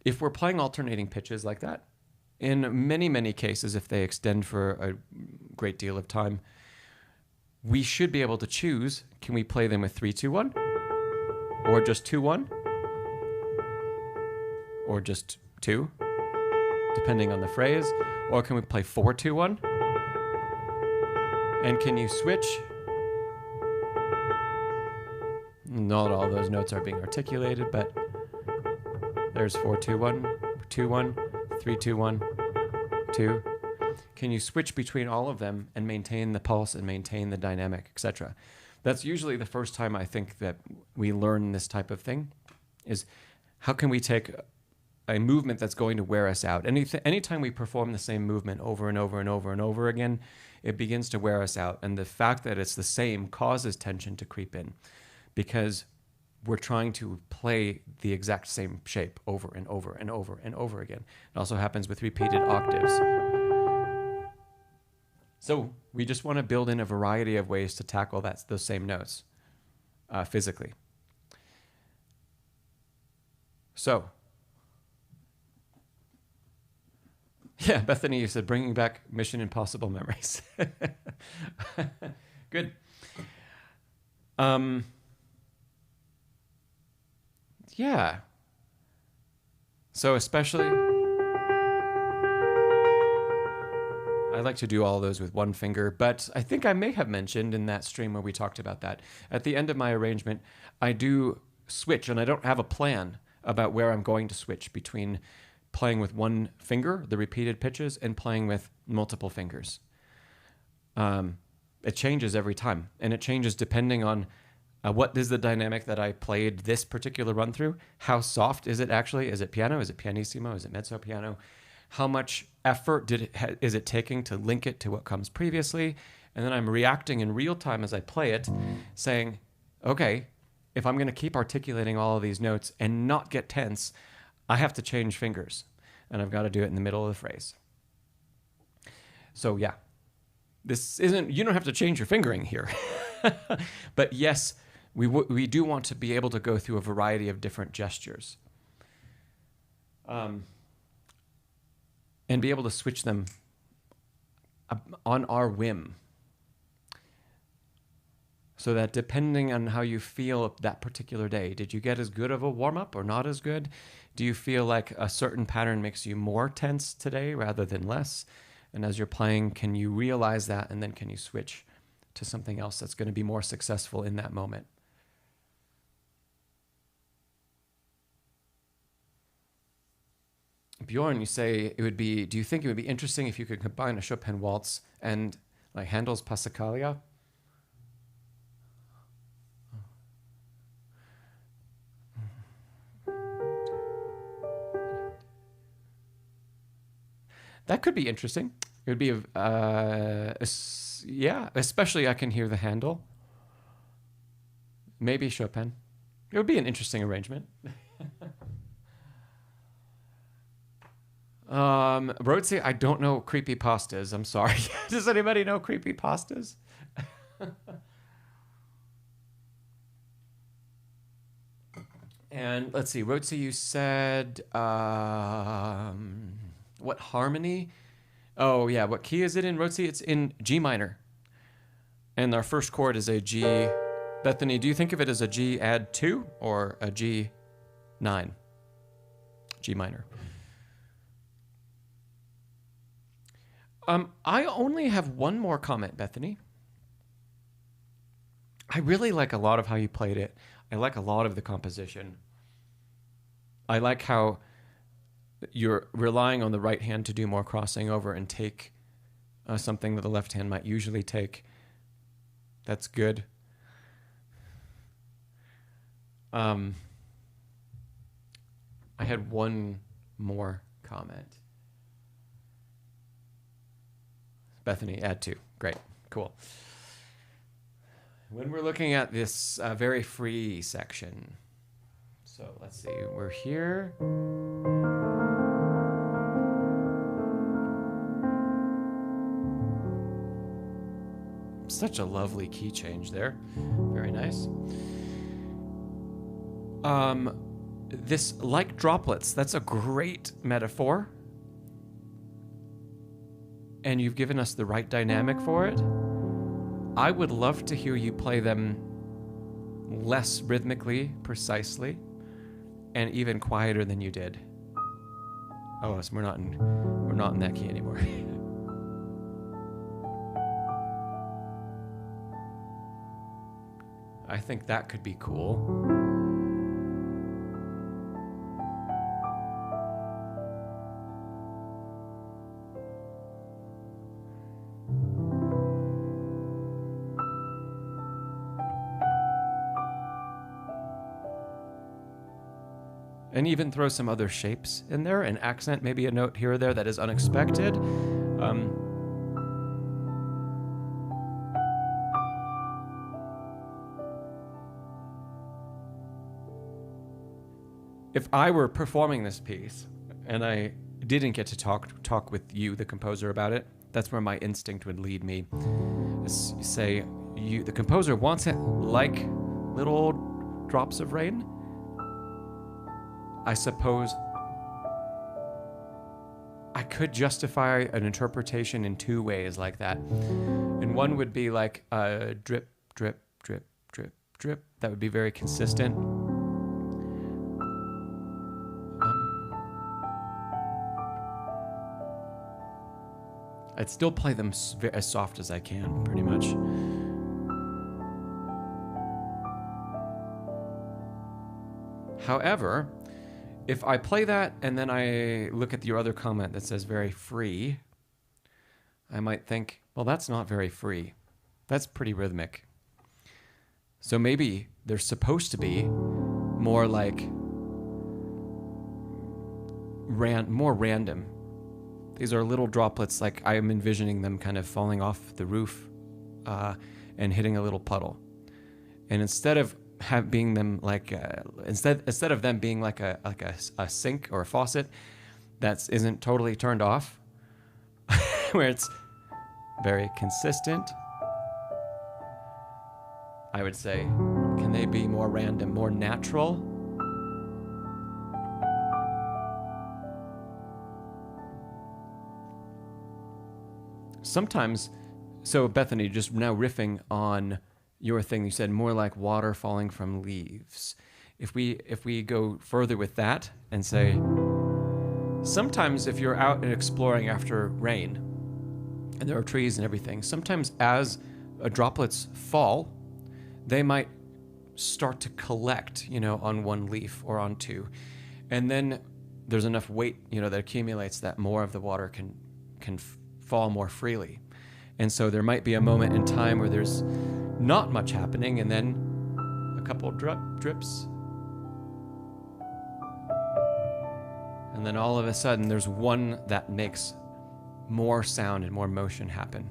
Speaker 1: If we're playing alternating pitches like that, in many, many cases, if they extend for a great deal of time, we should be able to choose, can we play them with 3, 2, 1? Or just 2, 1? Or just 2, depending on the phrase? Or can we play 4, 2, 1? And can you switch? Not all those notes are being articulated, but there's 4, 2, 1, 2, 1, 3, 2, 1, 2. Can you switch between all of them and maintain the pulse and maintain the dynamic, etc.? That's usually the first time I think that we learn this type of thing, is how can we take a movement that's going to wear us out? Anytime we perform the same movement over and over and over and over again, it begins to wear us out. And the fact that it's the same causes tension to creep in, because we're trying to play the exact same shape over and over and over and over again. It also happens with repeated octaves. So we just want to build in a variety of ways to tackle those same notes physically. So, yeah, Bethany, you said bringing back Mission Impossible memories. Good. Yeah. So especially, I like to do all those with one finger, but I think I may have mentioned in that stream where we talked about that, at the end of my arrangement, I do switch, and I don't have a plan about where I'm going to switch between playing with one finger, the repeated pitches, and playing with multiple fingers. It changes every time, and it changes depending on what is the dynamic that I played this particular run through. How soft is it actually? Is it piano? Is it pianissimo? Is it mezzo piano? How much effort is it taking to link it to what comes previously? And then I'm reacting in real time as I play it, saying, okay, if I'm going to keep articulating all of these notes and not get tense, I have to change fingers, and I've got to do it in the middle of the phrase. So yeah, this isn't, you don't have to change your fingering here. But yes, we do want to be able to go through a variety of different gestures. And be able to switch them on our whim. So that depending on how you feel that particular day, did you get as good of a warm-up or not as good? Do you feel like a certain pattern makes you more tense today rather than less? And as you're playing, can you realize that, and then can you switch to something else that's going to be more successful in that moment? Bjorn, you say do you think it would be interesting if you could combine a Chopin waltz and like Handel's Passacaglia? That could be interesting. It would be, yeah, especially I can hear the Handel. Maybe Chopin. It would be an interesting arrangement. Rotzi, I don't know creepypastas. I'm sorry. Does anybody know creepypastas? And let's see, Rotzi, you said, what harmony? Oh yeah, what key is it in, Rotzi? It's in G minor. And our first chord is a G. Bethany, do you think of it as a G add 2 or a G 9? G minor. I only have one more comment, Bethany. I really like a lot of how you played it. I like a lot of the composition. I like how you're relying on the right hand to do more crossing over and take something that the left hand might usually take. That's good. I had one more comment. Bethany, add 2. Great. Cool. When we're looking at this very free section, so let's see, we're here. Such a lovely key change there. Very nice. This like droplets, that's a great metaphor. And you've given us the right dynamic for it. I would love to hear you play them less rhythmically, precisely, and even quieter than you did. Oh, so we're not in that key anymore. I think that could be cool. And even throw some other shapes in there, an accent, maybe a note here or there that is unexpected. If I were performing this piece and I didn't get to talk with you, the composer, about it, that's where my instinct would lead me. Say, the composer wants it like little drops of rain. I suppose I could justify an interpretation in 2 ways like that. And one would be like a drip, drip, drip, drip, drip. That would be very consistent. I'd still play them as soft as I can, pretty much. However, if I play that and then I look at your other comment that says very free, I might think, well, that's not very free. That's pretty rhythmic. So maybe they're supposed to be more like more random. These are little droplets, like I'm envisioning them kind of falling off the roof and hitting a little puddle. And instead of being them like instead of them being like a sink or a faucet that isn't totally turned off, where it's very consistent, I would say, can they be more random, more natural? Sometimes, so Bethany, just now riffing on your thing, you said more like water falling from leaves. If we go further with that and say, sometimes if you're out and exploring after rain, and there are trees and everything, sometimes as droplets fall, they might start to collect, on one leaf or on two. And then there's enough weight, that accumulates that more of the water can fall more freely. And so there might be a moment in time where there's not much happening, and then a couple drips. And then all of a sudden there's one that makes more sound and more motion happen.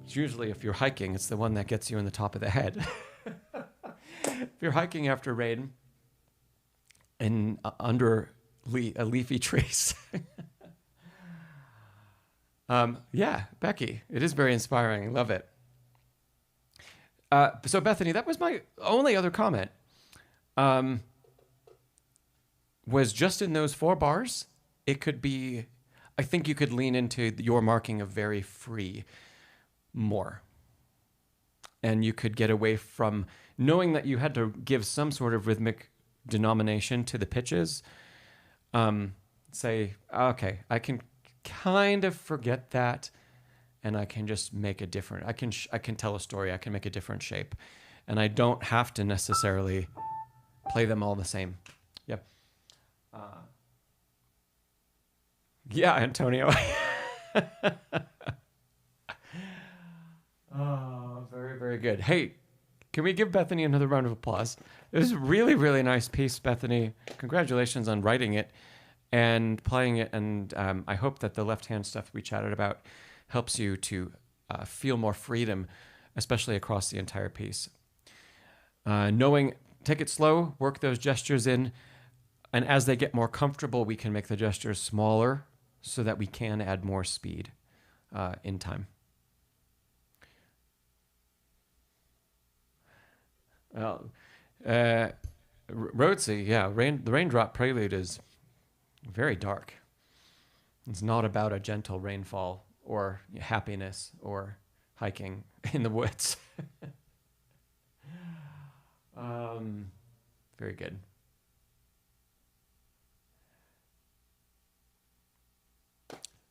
Speaker 1: Usually if you're hiking, it's the one that gets you in the top of the head. If you're hiking after rain and under a leafy trees. Yeah, Becky, it is very inspiring. I love it. So Bethany, that was my only other comment. Was just in those 4 bars. It could be, I think you could lean into your marking of very free more. And you could get away from knowing that you had to give some sort of rhythmic denomination to the pitches. Say, okay, I can kind of forget that, and I can just make a different, I can tell a story, I can make a different shape. And I don't have to necessarily play them all the same. Yep. Yeah, Antonio. Oh, very, very good. Hey, can we give Bethany another round of applause? It was a really, really nice piece, Bethany. Congratulations on writing it and playing it. And I hope that the left-hand stuff we chatted about helps you to feel more freedom, especially across the entire piece. Take it slow, work those gestures in, and as they get more comfortable, we can make the gestures smaller so that we can add more speed in time. Well, Rhodesy, yeah, the Raindrop Prelude is very dark. It's not about a gentle rainfall or happiness or hiking in the woods. Very good.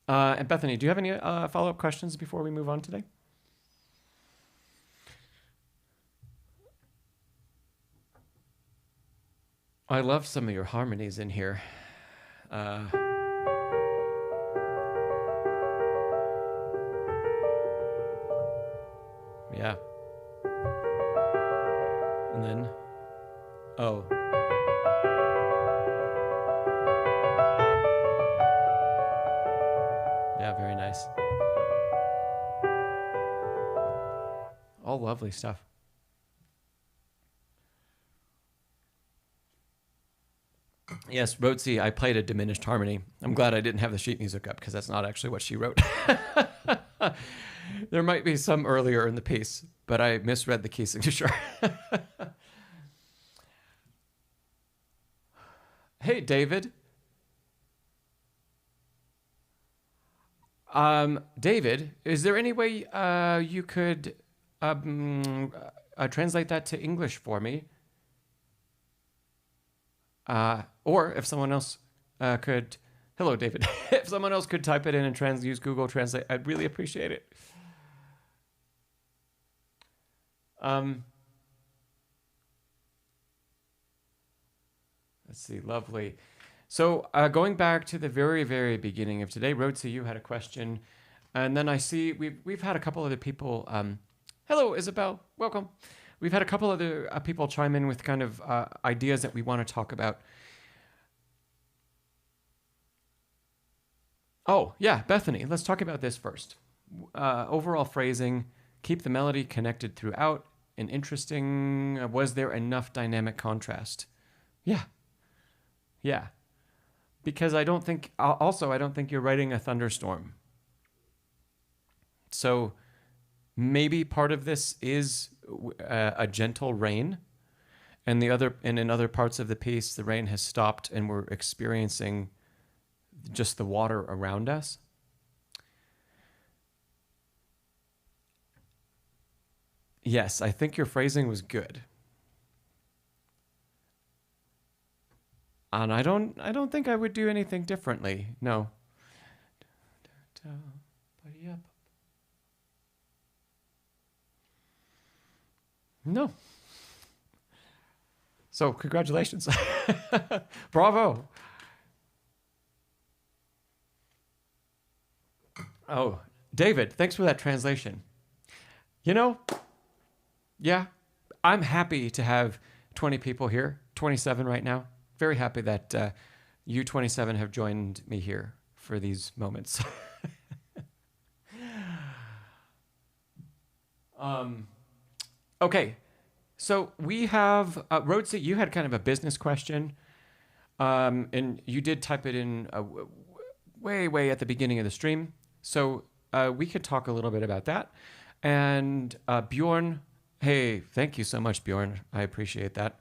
Speaker 1: And Bethany, do you have any follow-up questions before we move on today? I love some of your harmonies in here. Yeah. And then, oh. Yeah, very nice. All lovely stuff. Yes, Rhodesy, I played a diminished harmony. I'm glad I didn't have the sheet music up because that's not actually what she wrote. There might be some earlier in the piece, but I misread the key signature. Hey, David. David, is there any way you could translate that to English for me? Or if someone else could, hello, David. If someone else could type it in and use Google Translate, I'd really appreciate it. Let's see. Lovely. So going back to the very, very beginning of today, Rhodesy, you had a question. And then I see we've had a couple other people. Hello, Isabel. Welcome. We've had a couple other people chime in with kind of ideas that we want to talk about. Oh, yeah, Bethany. Let's talk about this first. Overall phrasing, keep the melody connected throughout and interesting. Was there enough dynamic contrast? Yeah. Yeah. Because I don't think you're writing a thunderstorm. So maybe part of this is a gentle rain, and in other parts of the piece, the rain has stopped and we're experiencing just the water around us. Yes, I think your phrasing was good. And I don't think I would do anything differently. No. No. So, congratulations. Bravo. Oh, David, thanks for that translation. You know, yeah, I'm happy to have 20 people here, 27 right now. Very happy that you 27 have joined me here for these moments. Okay, so we have Rhodesy, you had kind of a business question, and you did type it in way at the beginning of the stream. So we could talk a little bit about that. And Bjorn, hey, thank you so much, Bjorn. I appreciate that.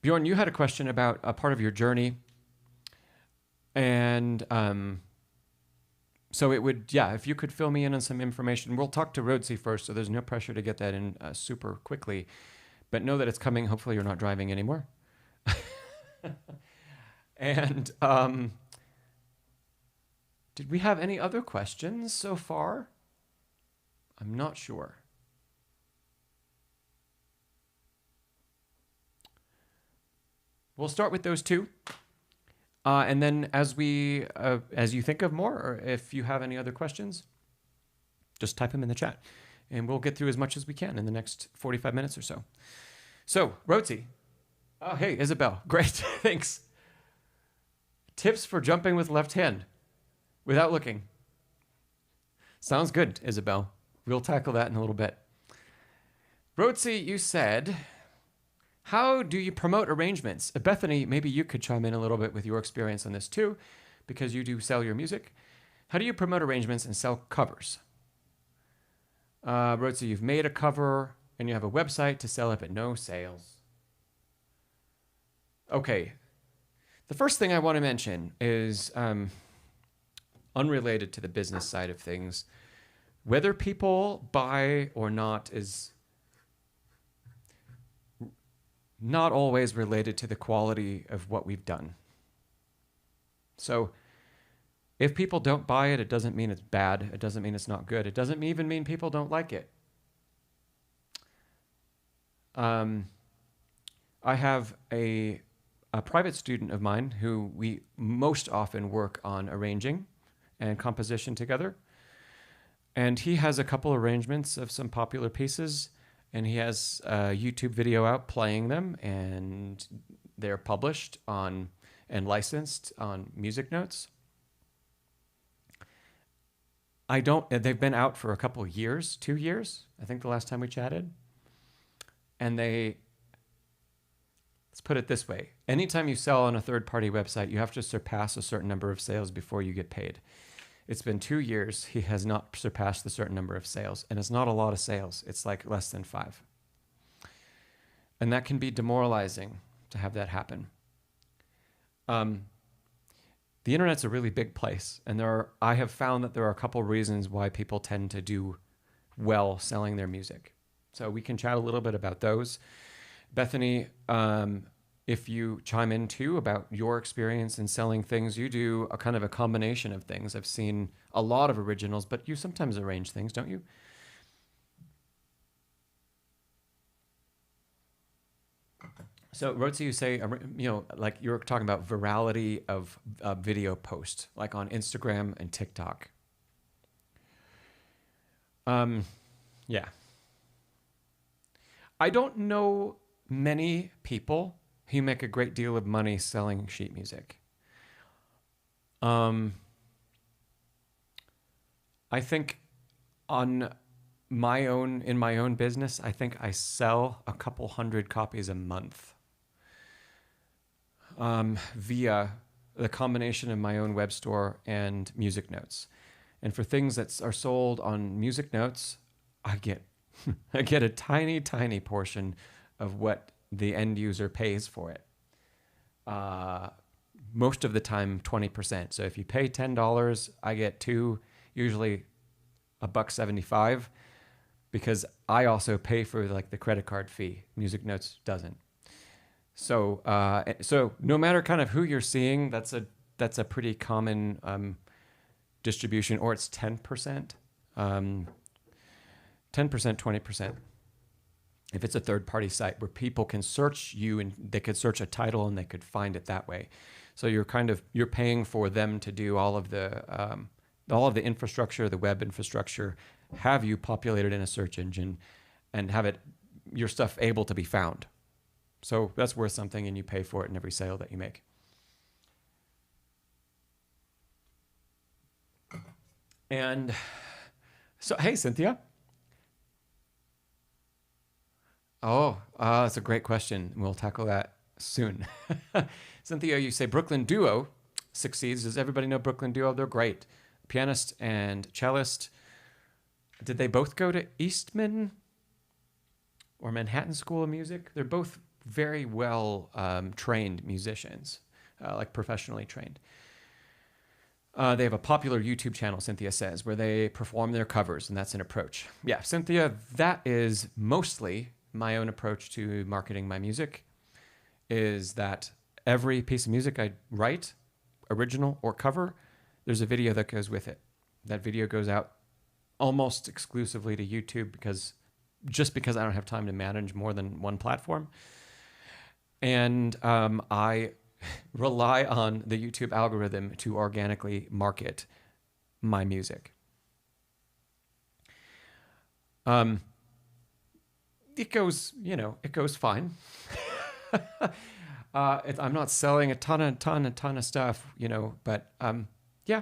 Speaker 1: Bjorn, you had a question about a part of your journey. And so it would, yeah, if you could fill me in on some information. We'll talk to Rhodesy first, so there's no pressure to get that in super quickly. But know that it's coming. Hopefully you're not driving anymore. And did we have any other questions so far? I'm not sure. We'll start with those two. And then as you think of more, or if you have any other questions, just type them in the chat. And we'll get through as much as we can in the next 45 minutes or so. So, Rhodesy. Oh, hey, Isabel. Great. Thanks. Tips for jumping with left hand without looking. Sounds good, Isabel. We'll tackle that in a little bit. Rhodesy, you said, how do you promote arrangements? Bethany, maybe you could chime in a little bit with your experience on this too, because you do sell your music. How do you promote arrangements and sell covers? Rhodesy, you've made a cover and you have a website to sell it, but no sales. Okay. The first thing I want to mention is unrelated to the business side of things. Whether people buy or not is not always related to the quality of what we've done. So if people don't buy it, it doesn't mean it's bad. It doesn't mean it's not good. It doesn't even mean people don't like it. I have a private student of mine who we most often work on arranging and composition together. And he has a couple arrangements of some popular pieces, and he has a YouTube video out playing them, and they're published on and licensed on Music Notes. They've been out for a couple of years, 2 years, I think the last time we chatted. And let's put it this way. Anytime you sell on a third-party website, you have to surpass a certain number of sales before you get paid. It's been 2 years. He has not surpassed the certain number of sales. And it's not a lot of sales. It's like less than 5. And that can be demoralizing to have that happen. The internet's a really big place. And I have found that there are a couple reasons why people tend to do well selling their music. So we can chat a little bit about those. Bethany, if you chime in too about your experience in selling things, you do a kind of a combination of things. I've seen a lot of originals, but you sometimes arrange things, don't you? So, Rotsi, you say, like you were talking about virality of video posts, like on Instagram and TikTok. Yeah. I don't know many people who make a great deal of money selling sheet music. I think in my own business, I think I sell a couple hundred copies a month via the combination of my own web store and Music Notes. And for things that are sold on Music Notes, I get I get a tiny, tiny portion of what the end user pays for it. Most of the time, 20%. So if you pay $10, I get usually $1.75, because I also pay for like the credit card fee. Music Notes doesn't. So no matter kind of who you're seeing, that's a pretty common distribution, or it's 10%, 10%, 20%. If it's a third-party site where people can search you and they could search a title and they could find it that way. So you're paying for them to do all of the infrastructure, the web infrastructure, have you populated in a search engine, and have your stuff able to be found. So that's worth something, and you pay for it in every sale that you make. And so, hey, Cynthia. Oh, that's a great question. We'll tackle that soon. Cynthia, you say Brooklyn Duo succeeds. Does everybody know Brooklyn Duo? They're great. Pianist and cellist. Did they both go to Eastman or Manhattan School of Music? They're both very well trained musicians, like professionally trained. They have a popular YouTube channel, Cynthia says, where they perform their covers, and that's an approach. Yeah, Cynthia, that is mostly my own approach to marketing my music, is that every piece of music I write, original or cover, there's a video that goes with it. That video goes out almost exclusively to YouTube because I don't have time to manage more than one platform. And I rely on the YouTube algorithm to organically market my music. It goes fine. I'm not selling a ton of stuff, but yeah.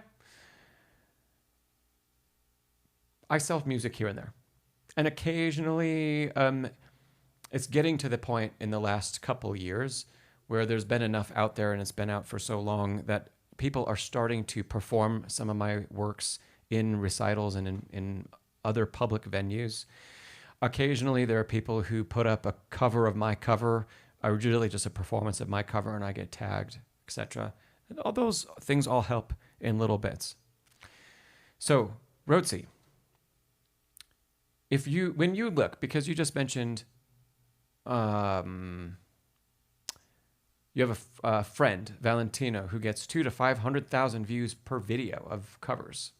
Speaker 1: I sell music here and there. And occasionally, it's getting to the point in the last couple years where there's been enough out there, and it's been out for so long, that people are starting to perform some of my works in recitals and in other public venues. Occasionally, there are people who put up a cover of my cover, originally just a performance of my cover, and I get tagged, etc. And all those things all help in little bits. So, Rotsi, when you look, because you just mentioned you have a friend, Valentino, who gets 200,000 to 500,000 views per video of covers.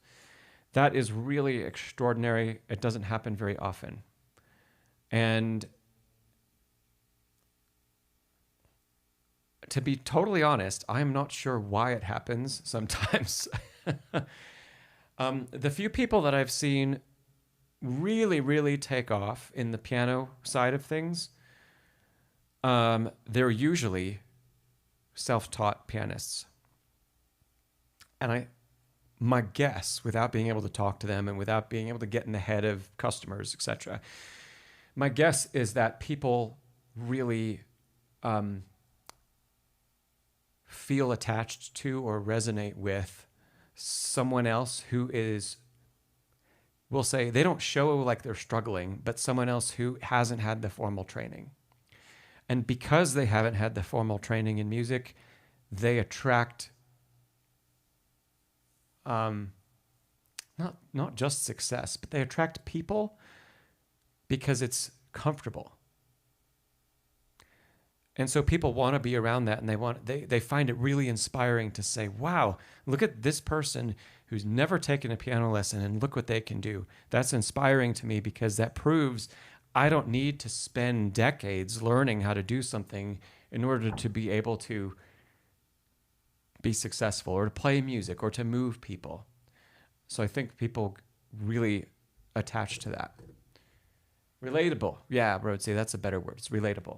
Speaker 1: That is really extraordinary. It doesn't happen very often. And to be totally honest, I'm not sure why it happens sometimes. The few people that I've seen really, really take off in the piano side of things, they're usually self-taught pianists. And my guess, without being able to talk to them and without being able to get in the head of customers, etc., my guess is that people really feel attached to or resonate with someone else who is, we'll say, they don't show like they're struggling, but someone else who hasn't had the formal training. And because they haven't had the formal training in music, they attract not just success, but they attract people because it's comfortable. And so people want to be around that, and they find it really inspiring to say, wow, look at this person who's never taken a piano lesson and look what they can do. That's inspiring to me because that proves I don't need to spend decades learning how to do something in order to be able to be successful or to play music or to move people. So I think people really attach to that. Relatable. Yeah, Rhodesy, that's a better word. It's relatable.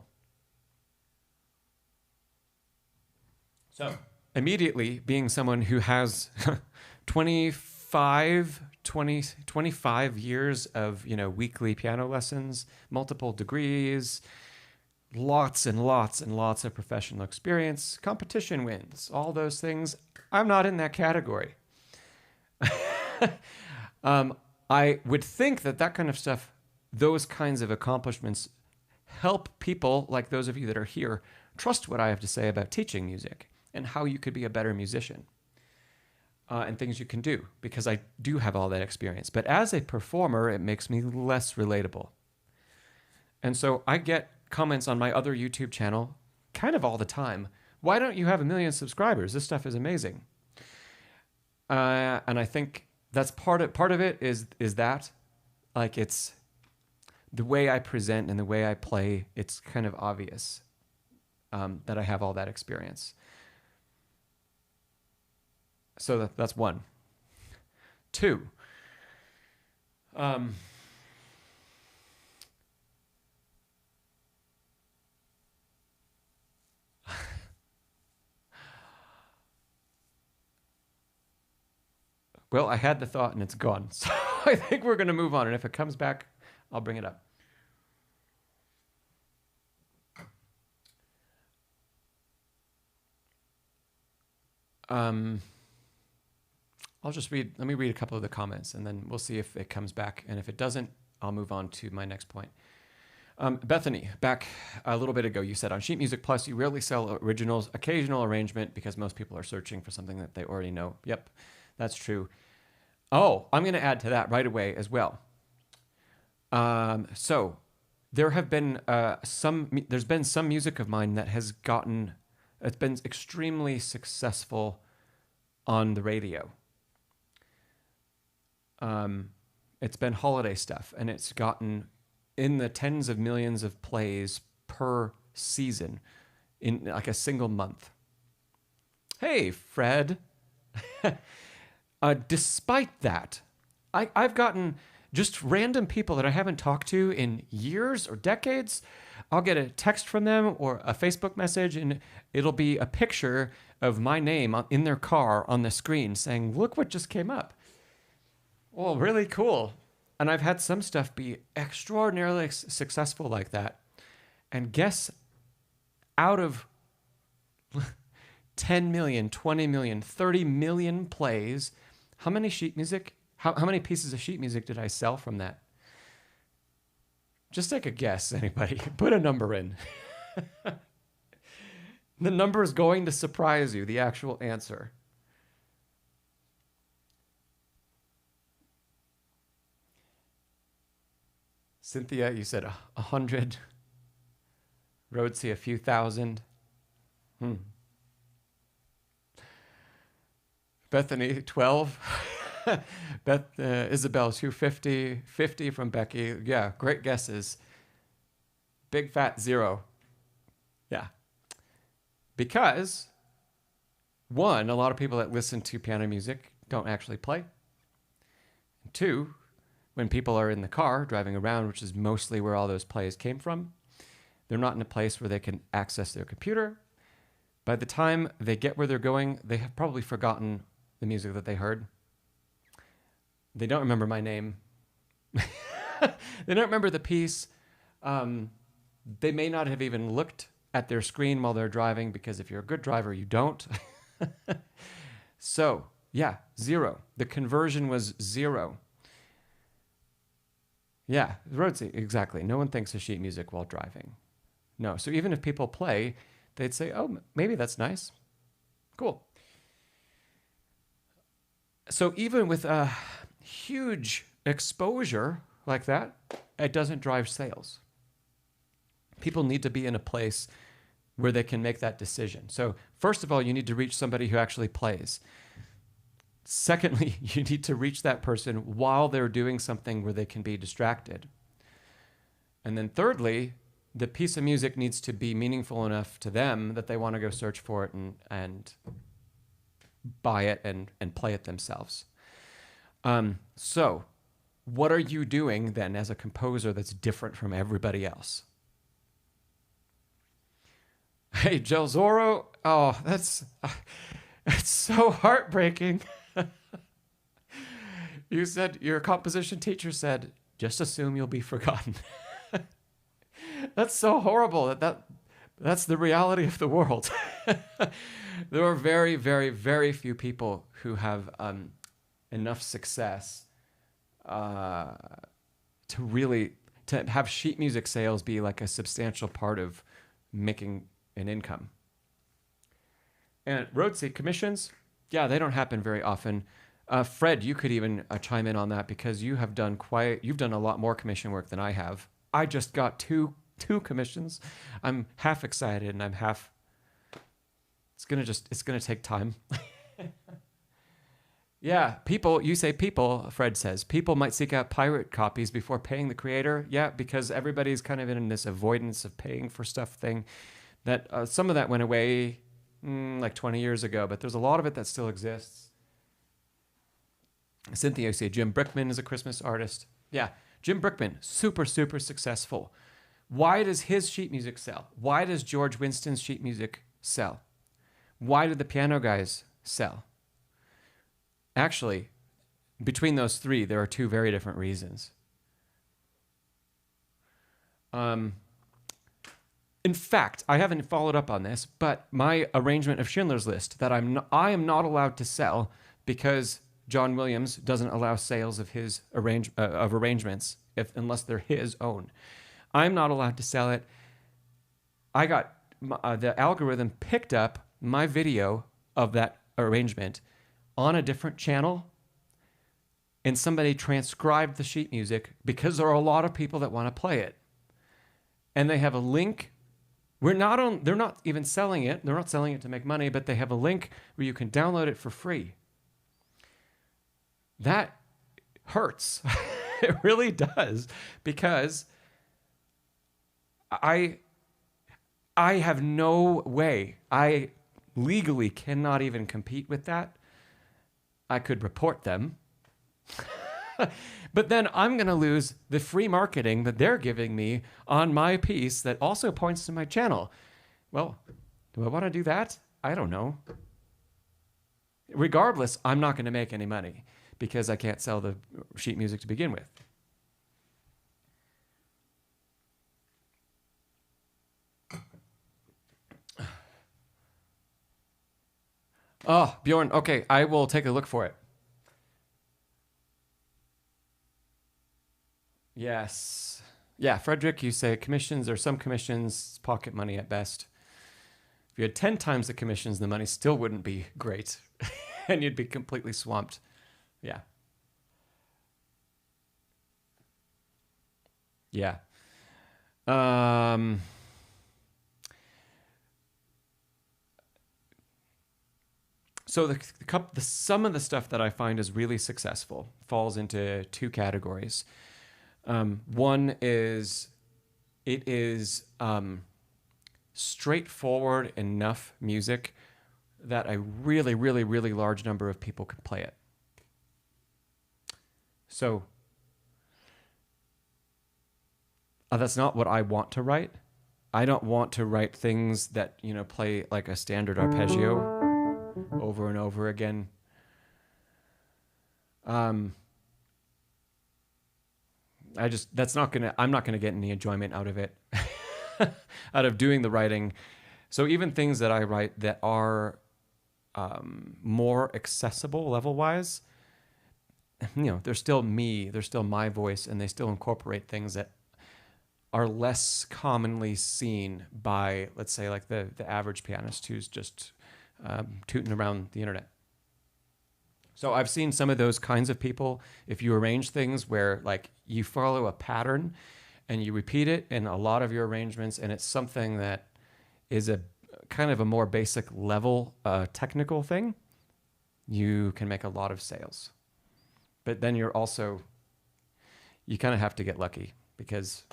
Speaker 1: So immediately being someone who has 25 years of, weekly piano lessons, multiple degrees, lots and lots and lots of professional experience, competition wins, all those things. I'm not in that category. I would think that kind of stuff, those kinds of accomplishments help people like those of you that are here trust what I have to say about teaching music and how you could be a better musician and things you can do, because I do have all that experience. But as a performer, it makes me less relatable. And so I get comments on my other YouTube channel kind of all the time. Why don't you have 1 million subscribers? This stuff is amazing. And I think that's part of it is that, like, it's the way I present and the way I play. It's kind of obvious that I have all that experience. So that's one. Two. Well, I had the thought and it's gone. So I think we're going to move on. And if it comes back, I'll bring it up. Let me read a couple of the comments and then we'll see if it comes back. And if it doesn't, I'll move on to my next point. Bethany, back a little bit ago, you said on Sheet Music Plus, you rarely sell originals, occasional arrangement, because most people are searching for something that they already know. Yep, that's true. Oh, I'm going to add to that right away as well. So there have been there's been some music of mine that has it's been extremely successful on the radio. It's been holiday stuff, and it's gotten in the tens of millions of plays per season in like a single month. Hey, Fred. Despite that, I've gotten just random people that I haven't talked to in years or decades. I'll get a text from them or a Facebook message, and it'll be a picture of my name in their car on the screen saying, look what just came up. Well, really cool. And I've had some stuff be extraordinarily successful like that. And guess out of 10 million, 20 million, 30 million plays, how many pieces of sheet music did I sell from that? Just take a guess, anybody. Put a number in. The number is going to surprise you, the actual answer. Cynthia, you said 100. Rhodesy, a few thousand. Bethany, 12. Isabel, 250. 50 from Becky. Yeah, great guesses. Big fat 0. Yeah. Because, one, a lot of people that listen to piano music don't actually play. And two, when people are in the car driving around, which is mostly where all those plays came from, they're not in a place where they can access their computer. By the time they get where they're going, they have probably forgotten the music that they heard. They don't remember my name. They don't remember the piece. They may not have even looked at their screen while they're driving, because if you're a good driver, you don't. So, yeah, 0. The conversion was 0. Yeah, Rhodesy, exactly. No one thinks of sheet music while driving. No, so even if people play, they'd say, oh, maybe that's nice. Cool. So even with a huge exposure like that, it doesn't drive sales. People need to be in a place where they can make that decision. So first of all, you need to reach somebody who actually plays. Secondly, you need to reach that person while they're doing something where they can be distracted. And then thirdly, the piece of music needs to be meaningful enough to them that they want to go search for it and buy it and play it themselves. So what are you doing then as a composer that's different from everybody else? Hey, Joe Zorro. Oh, that's so heartbreaking. You said, your composition teacher said, just assume you'll be forgotten. That's so horrible. That's the reality of the world. There are very, very, very few people who have enough success to have sheet music sales be like a substantial part of making an income. And road seat commissions, yeah, they don't happen very often. Fred, you could even chime in on that because you've done a lot more commission work than I have. I just got two commissions. I'm half excited and I'm half. It's gonna take time. Yeah, you say people, Fred says, people might seek out pirate copies before paying the creator. Yeah, because everybody's kind of in this avoidance of paying for stuff thing. That some of that went away like 20 years ago, but there's a lot of it that still exists. Cynthia, you say Jim Brickman is a Christmas artist. Yeah, Jim Brickman, super, super successful. Why does his sheet music sell? Why does George Winston's sheet music sell? Why did the piano guys sell? Actually, between those three, there are two very different reasons. In fact, I haven't followed up on this, but my arrangement of Schindler's List that I am not allowed to sell because John Williams doesn't allow sales of his arrangements unless they're his own. I'm not allowed to sell it. I got the algorithm picked up my video of that arrangement on a different channel, and somebody transcribed the sheet music because there are a lot of people that want to play it, and they have a link. They're not even selling it. They're not selling it to make money, but they have a link where you can download it for free. That hurts. It really does, because I have no way. I legally cannot even compete with that. I could report them. But then I'm going to lose the free marketing that they're giving me on my piece that also points to my channel. Well, do I want to do that? I don't know. Regardless, I'm not going to make any money because I can't sell the sheet music to begin with. Oh, Bjorn, okay, I will take a look for it. Yes. Yeah, Frederick, you say commissions or some commissions, pocket money at best. If you had 10 times the commissions, the money still wouldn't be great. And you'd be completely swamped. Yeah. Yeah. So some of the stuff that I find is really successful falls into two categories. One is it is straightforward enough music that a really, really, really large number of people can play it. So that's not what I want to write. I don't want to write things that, play like a standard arpeggio over and over again. I'm not gonna get any enjoyment out of it, out of doing the writing. So even things that I write that are more accessible level-wise, they're still me, they're still my voice, and they still incorporate things that are less commonly seen by, let's say, like the average pianist who's just tooting around the internet. So I've seen some of those kinds of people, if you arrange things where like you follow a pattern and you repeat it in a lot of your arrangements, and it's something that is a kind of a more basic level technical thing, you can make a lot of sales. But then you kind of have to get lucky because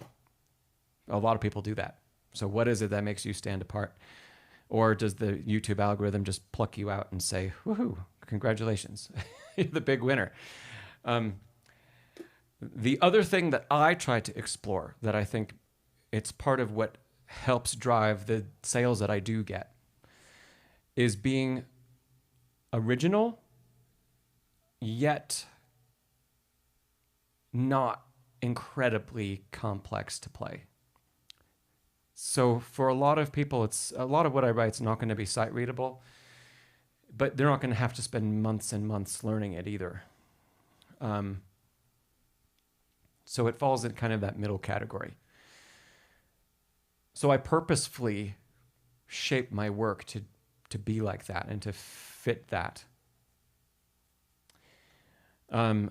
Speaker 1: A lot of people do that. So what is it that makes you stand apart? Or does the YouTube algorithm just pluck you out and say, woohoo, congratulations, you're the big winner? The other thing that I try to explore, that I think it's part of what helps drive the sales that I do get, is being original, yet not incredibly complex to play. So for a lot of people, it's a lot of what I write's not going to be sight readable, but they're not going to have to spend months and months learning it either. So it falls in kind of that middle category. So I purposefully shape my work to be like that and to fit that. And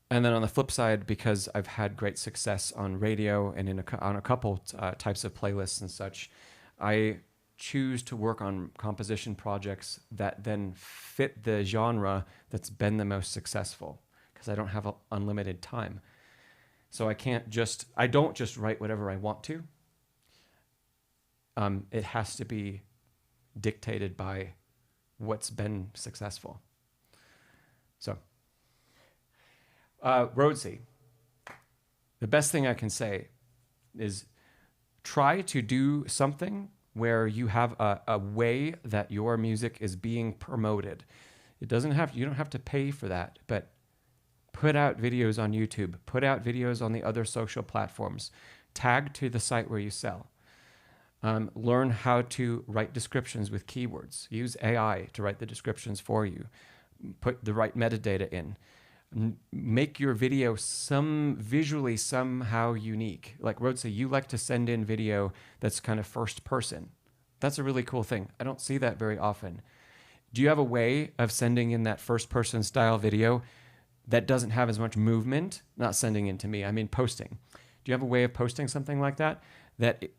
Speaker 1: then on the flip side, because I've had great success on radio and on a couple types of playlists and such, I choose to work on composition projects that then fit the genre that's been the most successful, because I don't have unlimited time. So I don't just write whatever I want to. It has to be dictated by what's been successful. So, Rhodesy, the best thing I can say is try to do something where you have a way that your music is being promoted. You don't have to pay for that, but put out videos on YouTube, put out videos on the other social platforms, tag to the site where you sell. Learn how to write descriptions with keywords. Use AI to write the descriptions for you. Put the right metadata in. Make your video visually somehow unique. Like Rhodesy, you like to send in video that's kind of first person. That's a really cool thing. I don't see that very often. Do you have a way of sending in that first person style video that doesn't have as much movement? Not sending in to me, I mean posting. Do you have a way of posting something like that it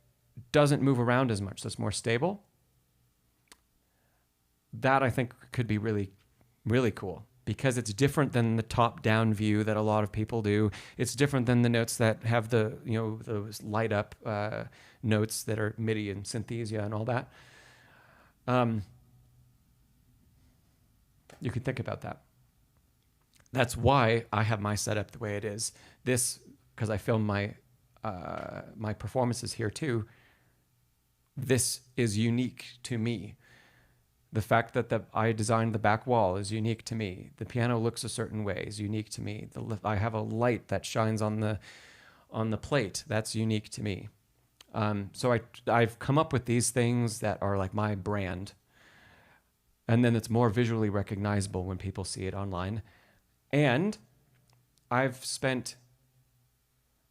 Speaker 1: doesn't move around as much, that's more stable? That I think could be really, really cool, because it's different than the top-down view that a lot of people do. It's different than the notes that have those light-up notes that are MIDI and Synthesia and all that. You can think about that. That's why I have my setup the way it is. Because I film my performances here too, this is unique to me. The fact that I designed the back wall is unique to me. The piano looks a certain way is unique to me. I have a light that shines on the plate. That's unique to me. So I've come up with these things that are like my brand. And then it's more visually recognizable when people see it online. And I've spent,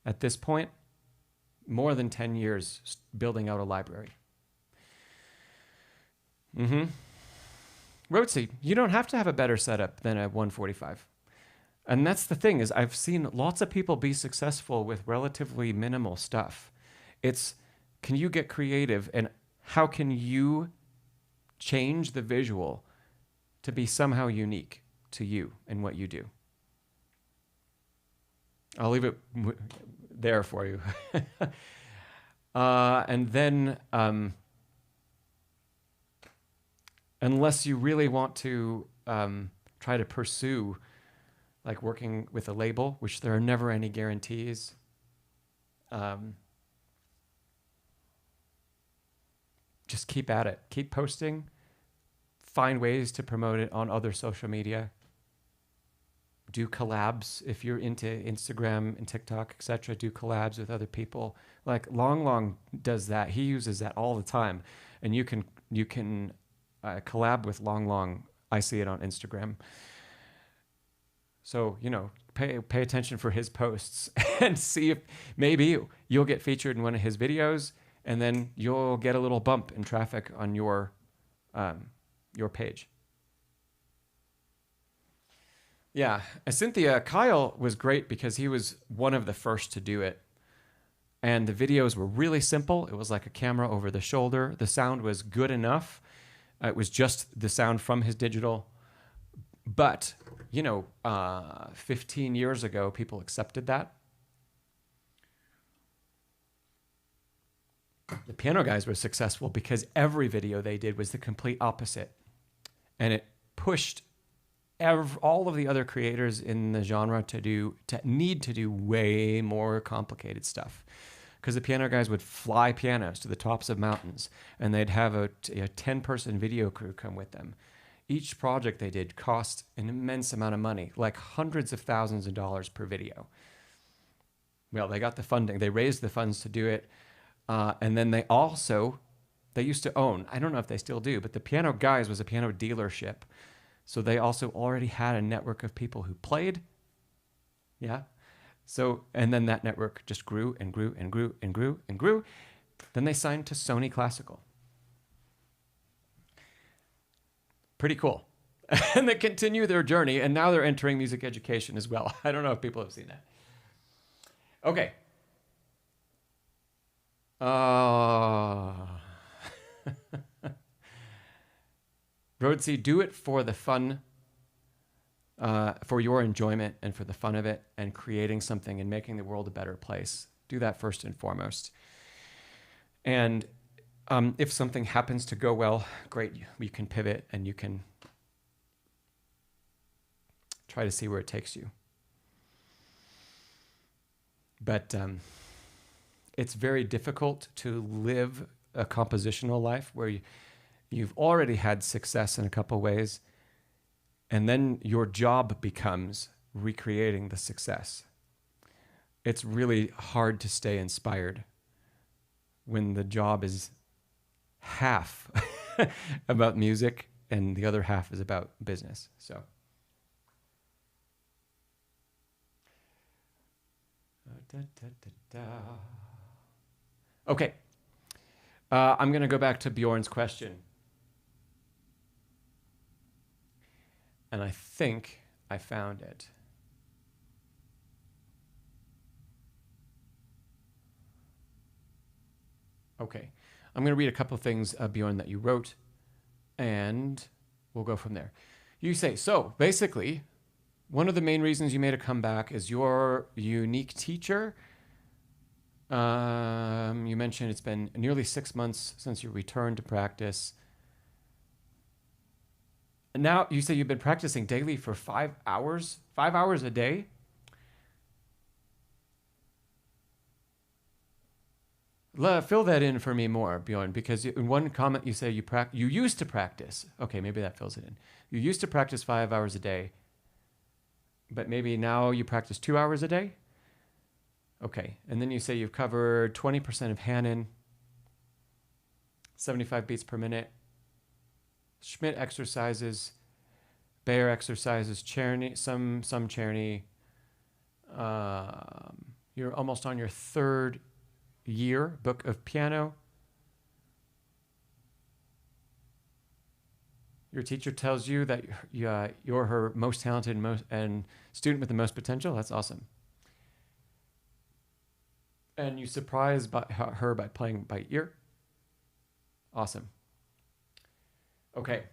Speaker 1: at this point, more than 10 years building out a library. Rhodesy, you don't have to have a better setup than a 145. And that's the thing, is I've seen lots of people be successful with relatively minimal stuff. It's, can you get creative, and how can you change the visual to be somehow unique to you and what you do? I'll leave it there for you. And then, unless you really want to try to pursue like working with a label, which there are never any guarantees, just keep at it. Keep posting. Find ways to promote it on other social media. Do collabs if you're into Instagram and TikTok, etc. Do collabs with other people. Like Long does that. He uses that all the time, and you can collab with Long. I see it on Instagram. So pay attention for his posts and see if maybe you'll get featured in one of his videos, and then you'll get a little bump in traffic on your page. Yeah, Cynthia, Kyle was great because he was one of the first to do it. And the videos were really simple. It was like a camera over the shoulder. The sound was good enough. It was just the sound from his digital. But, 15 years ago, people accepted that. The piano guys were successful because every video they did was the complete opposite. And it pushed all of the other creators in the genre to need to do way more complicated stuff. Because the piano guys would fly pianos to the tops of mountains, and they'd have a 10-person video crew come with them. Each project they did cost an immense amount of money, like hundreds of thousands of dollars per video. Well, they got the funding. They raised the funds to do it. And then they used to own, I don't know if they still do, but the Piano Guys was a piano dealership. So they also already had a network of people who played. Yeah. So, and then that network just grew and grew and grew and grew and grew. Then they signed to Sony Classical. Pretty cool. And they continue their journey, and now they're entering music education as well. I don't know if people have seen that. Okay. Roadsy, do it for the fun, for your enjoyment and for the fun of it, and creating something and making the world a better place. Do that first and foremost. And if something happens to go well, great, you can pivot and you can try to see where it takes you. But it's very difficult to live a compositional life where you've already had success in a couple ways, and then your job becomes recreating the success. It's really hard to stay inspired when the job is half about music and the other half is about business. So. Okay. I'm going to go back to Bjorn's question. And I think I found it. Okay. I'm going to read a couple of things, Bjorn, that you wrote, and we'll go from there. You say, so basically, one of the main reasons you made a comeback is your unique teacher. You mentioned it's been nearly 6 months since you returned to practice. And now you say you've been practicing daily for 5 hours? 5 hours a day? Fill that in for me more, Bjorn, because in one comment you say you used to practice. Okay, maybe that fills it in. You used to practice 5 hours a day, but maybe now you practice 2 hours a day? Okay, and then you say you've covered 20% of Hanon, 75 beats per minute, Schmidt exercises, Bayer exercises, Czerny, some Czerny. You're almost on your 3rd year book of piano. Your teacher tells you that you're her most talented and student with the most potential. That's awesome. And you surprise her by playing by ear. Awesome. Okay.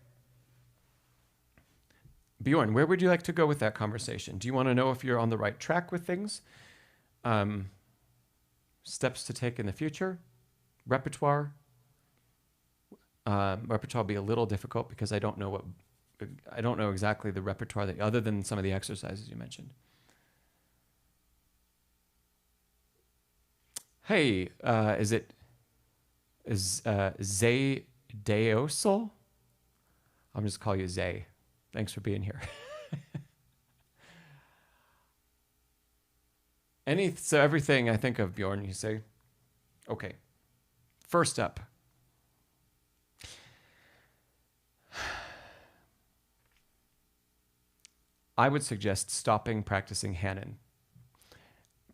Speaker 1: Bjorn, where would you like to go with that conversation? Do you want to know if you're on the right track with things? Steps to take in the future? Repertoire? Repertoire will be a little difficult because I don't know exactly the repertoire other than some of the exercises you mentioned. Hey, is Zay Deosol? I'm just call you Zay. Thanks for being here. So everything I think of, Bjorn, you say, okay, first up, I would suggest stopping practicing Hanon.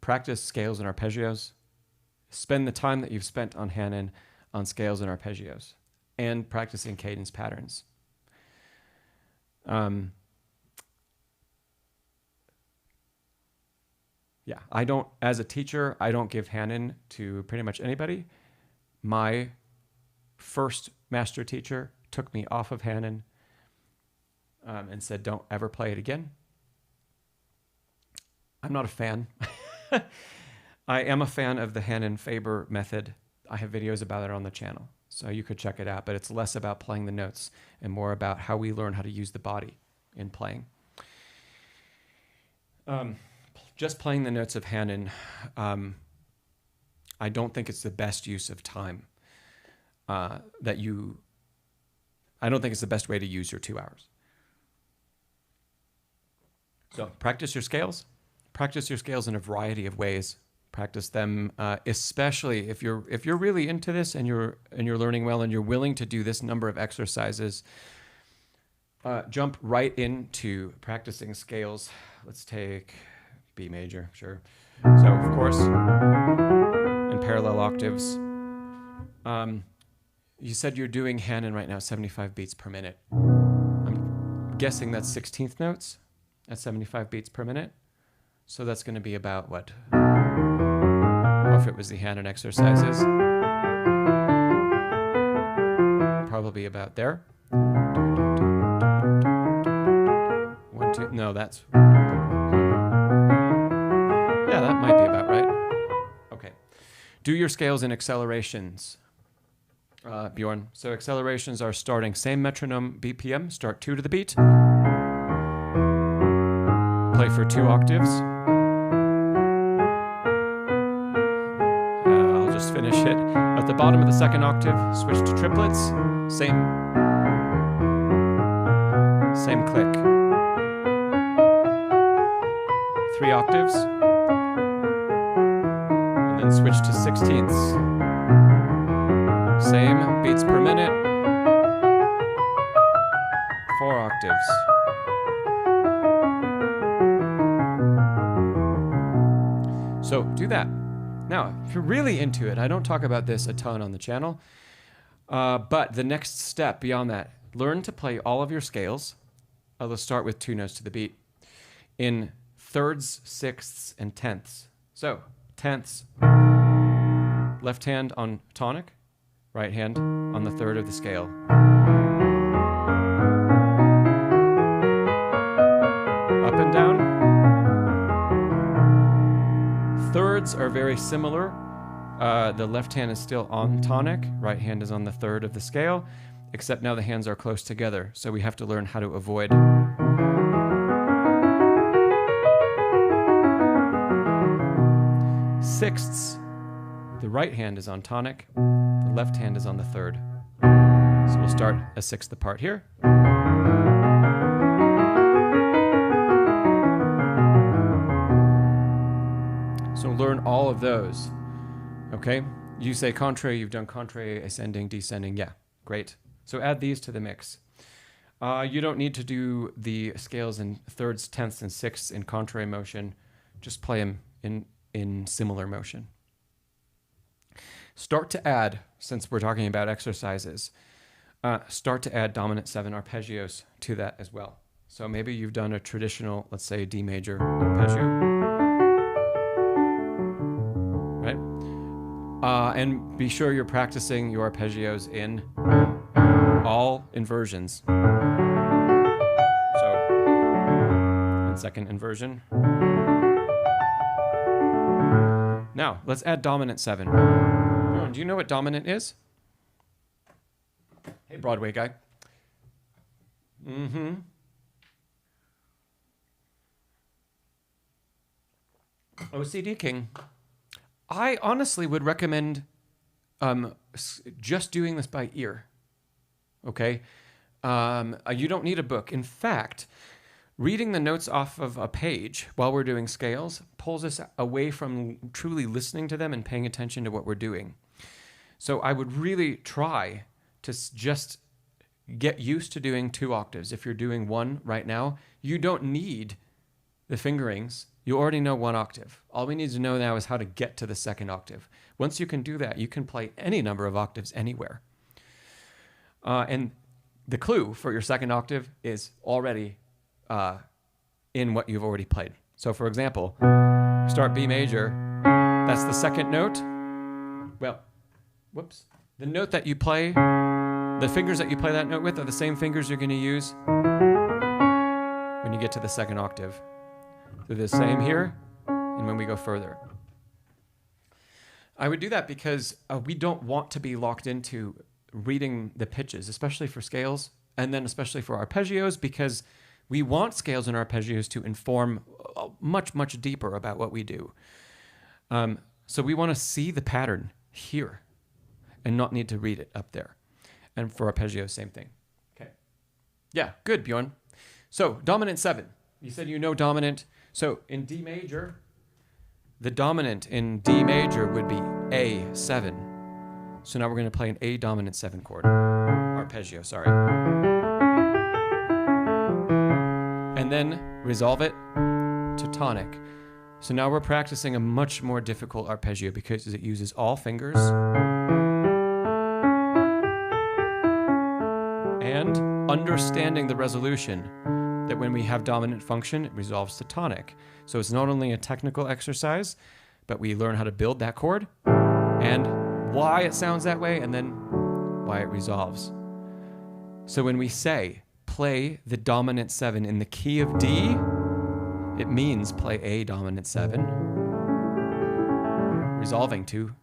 Speaker 1: Practice scales and arpeggios. Spend the time that you've spent on Hanon on scales and arpeggios and practicing cadence patterns. Yeah, as a teacher, I don't give Hanon to pretty much anybody. My first master teacher took me off of Hanon and said, don't ever play it again. I'm not a fan. I am a fan of the Hanon-Faber method. I have videos about it on the channel, so you could check it out. But it's less about playing the notes and more about how we learn how to use the body in playing. Just playing the notes of Hannon, I don't think it's the best use of time. I don't think it's the best way to use your 2 hours. So practice your scales. Practice your scales in a variety of ways. Practice them, especially if you're really into this and you're learning well and you're willing to do this number of exercises. Jump right into practicing scales. Let's take B major, sure. So of course, in parallel octaves. You said you're doing Hannon right now, 75 beats per minute. I'm guessing that's 16th notes at 75 beats per minute. So that's going to be about what? If it was the Hannon exercises. Probably about there. 1, 2, no, that's... Yeah, that might be about right. Okay. Do your scales in accelerations, Bjorn. So accelerations are starting same metronome BPM, start 2 to the beat. Play for 2 octaves. I'll just finish it. At the bottom of the 2nd octave, switch to triplets. Same click. 3 octaves. And then switch to 16ths. Same beats per minute. 4 octaves. So do that. Now, if you're really into it, I don't talk about this a ton on the channel, but the next step beyond that, learn to play all of your scales. Let's start with 2 notes to the beat in thirds, sixths, and tenths. So, tenths, left hand on tonic, right hand on the 3rd of the scale. Up and down. Thirds are very similar. The left hand is still on tonic, right hand is on the 3rd of the scale, except now the hands are close together, so we have to learn how to avoid. Sixths, the right hand is on tonic, the left hand is on the 3rd. So we'll start a 6th apart here. So learn all of those, okay? You say contrary, you've done contrary, ascending, descending, yeah, great. So add these to the mix. You don't need to do the scales in thirds, tenths, and sixths in contrary motion. Just play them in similar motion. Start to add, since we're talking about exercises, start to add dominant 7 arpeggios to that as well. So maybe you've done a traditional, let's say, D major arpeggio. Right? And be sure you're practicing your arpeggios in all inversions. So, and 2nd inversion. Now, let's add dominant 7. Do you know what dominant is? Hey, Broadway guy. Mm-hmm. OCD King. I honestly would recommend just doing this by ear. Okay? You don't need a book. In fact, reading the notes off of a page while we're doing scales pulls us away from truly listening to them and paying attention to what we're doing. So I would really try to just get used to doing 2 octaves. If you're doing 1 right now, you don't need the fingerings. You already know 1 octave. All we need to know now is how to get to the 2nd octave. Once you can do that, you can play any number of octaves anywhere. And the clue for your 2nd octave is already in what you've already played. So for example, start B major, that's the 2nd note. Well, whoops. The note that you play, the fingers that you play that note with are the same fingers you're going to use when you get to the 2nd octave. So the same here, and when we go further. I would do that because we don't want to be locked into reading the pitches, especially for scales, and then especially for arpeggios, because we want scales and arpeggios to inform much, much deeper about what we do. So we want to see the pattern here and not need to read it up there. And for arpeggio, same thing. Okay. Yeah, good, Bjorn. So dominant 7. You said you know dominant. So in D major, the dominant in D major would be A7. So now we're going to play an A dominant 7 chord. Arpeggio, sorry. And then resolve it to tonic. So now we're practicing a much more difficult arpeggio because it uses all fingers. And understanding the resolution, that when we have dominant function, it resolves to tonic. So it's not only a technical exercise, but we learn how to build that chord and why it sounds that way, and then why it resolves. So when we say, play the dominant 7 in the key of D, it means play A dominant 7, resolving to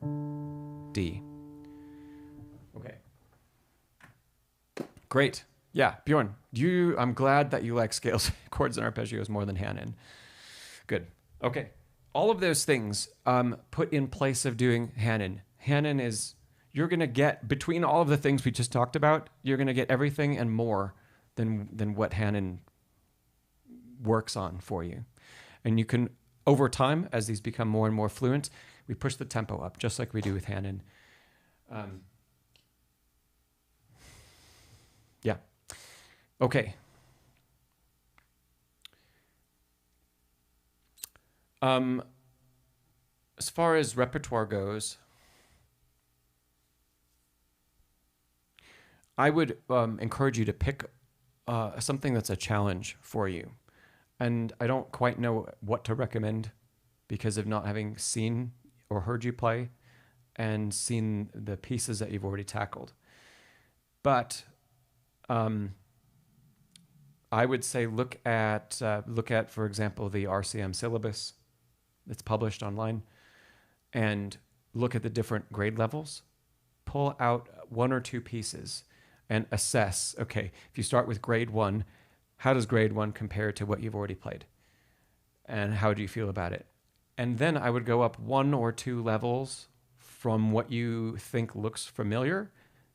Speaker 1: D. Okay. Great. Yeah, Bjorn, I'm glad that you like scales, chords, and arpeggios more than Hannon. Good. Okay. All of those things put in place of doing Hannon. Hannon is, you're going to get, between all of the things we just talked about, you're going to get everything and more than what Hannon works on for you. And you can, over time, as these become more and more fluent, we push the tempo up, just like we do with Hannon. Yeah. Okay. As far as repertoire goes, I would encourage you to pick something that's a challenge for you. And I don't quite know what to recommend because of not having seen or heard you play and seen the pieces that you've already tackled. But I would say look at, for example, the RCM syllabus that's published online, and look at the different grade levels. Pull out 1 or 2 pieces and assess, okay, if you start with grade 1, how does grade 1 compare to what you've already played? And how do you feel about it? And then I would go up 1 or 2 levels from what you think looks familiar.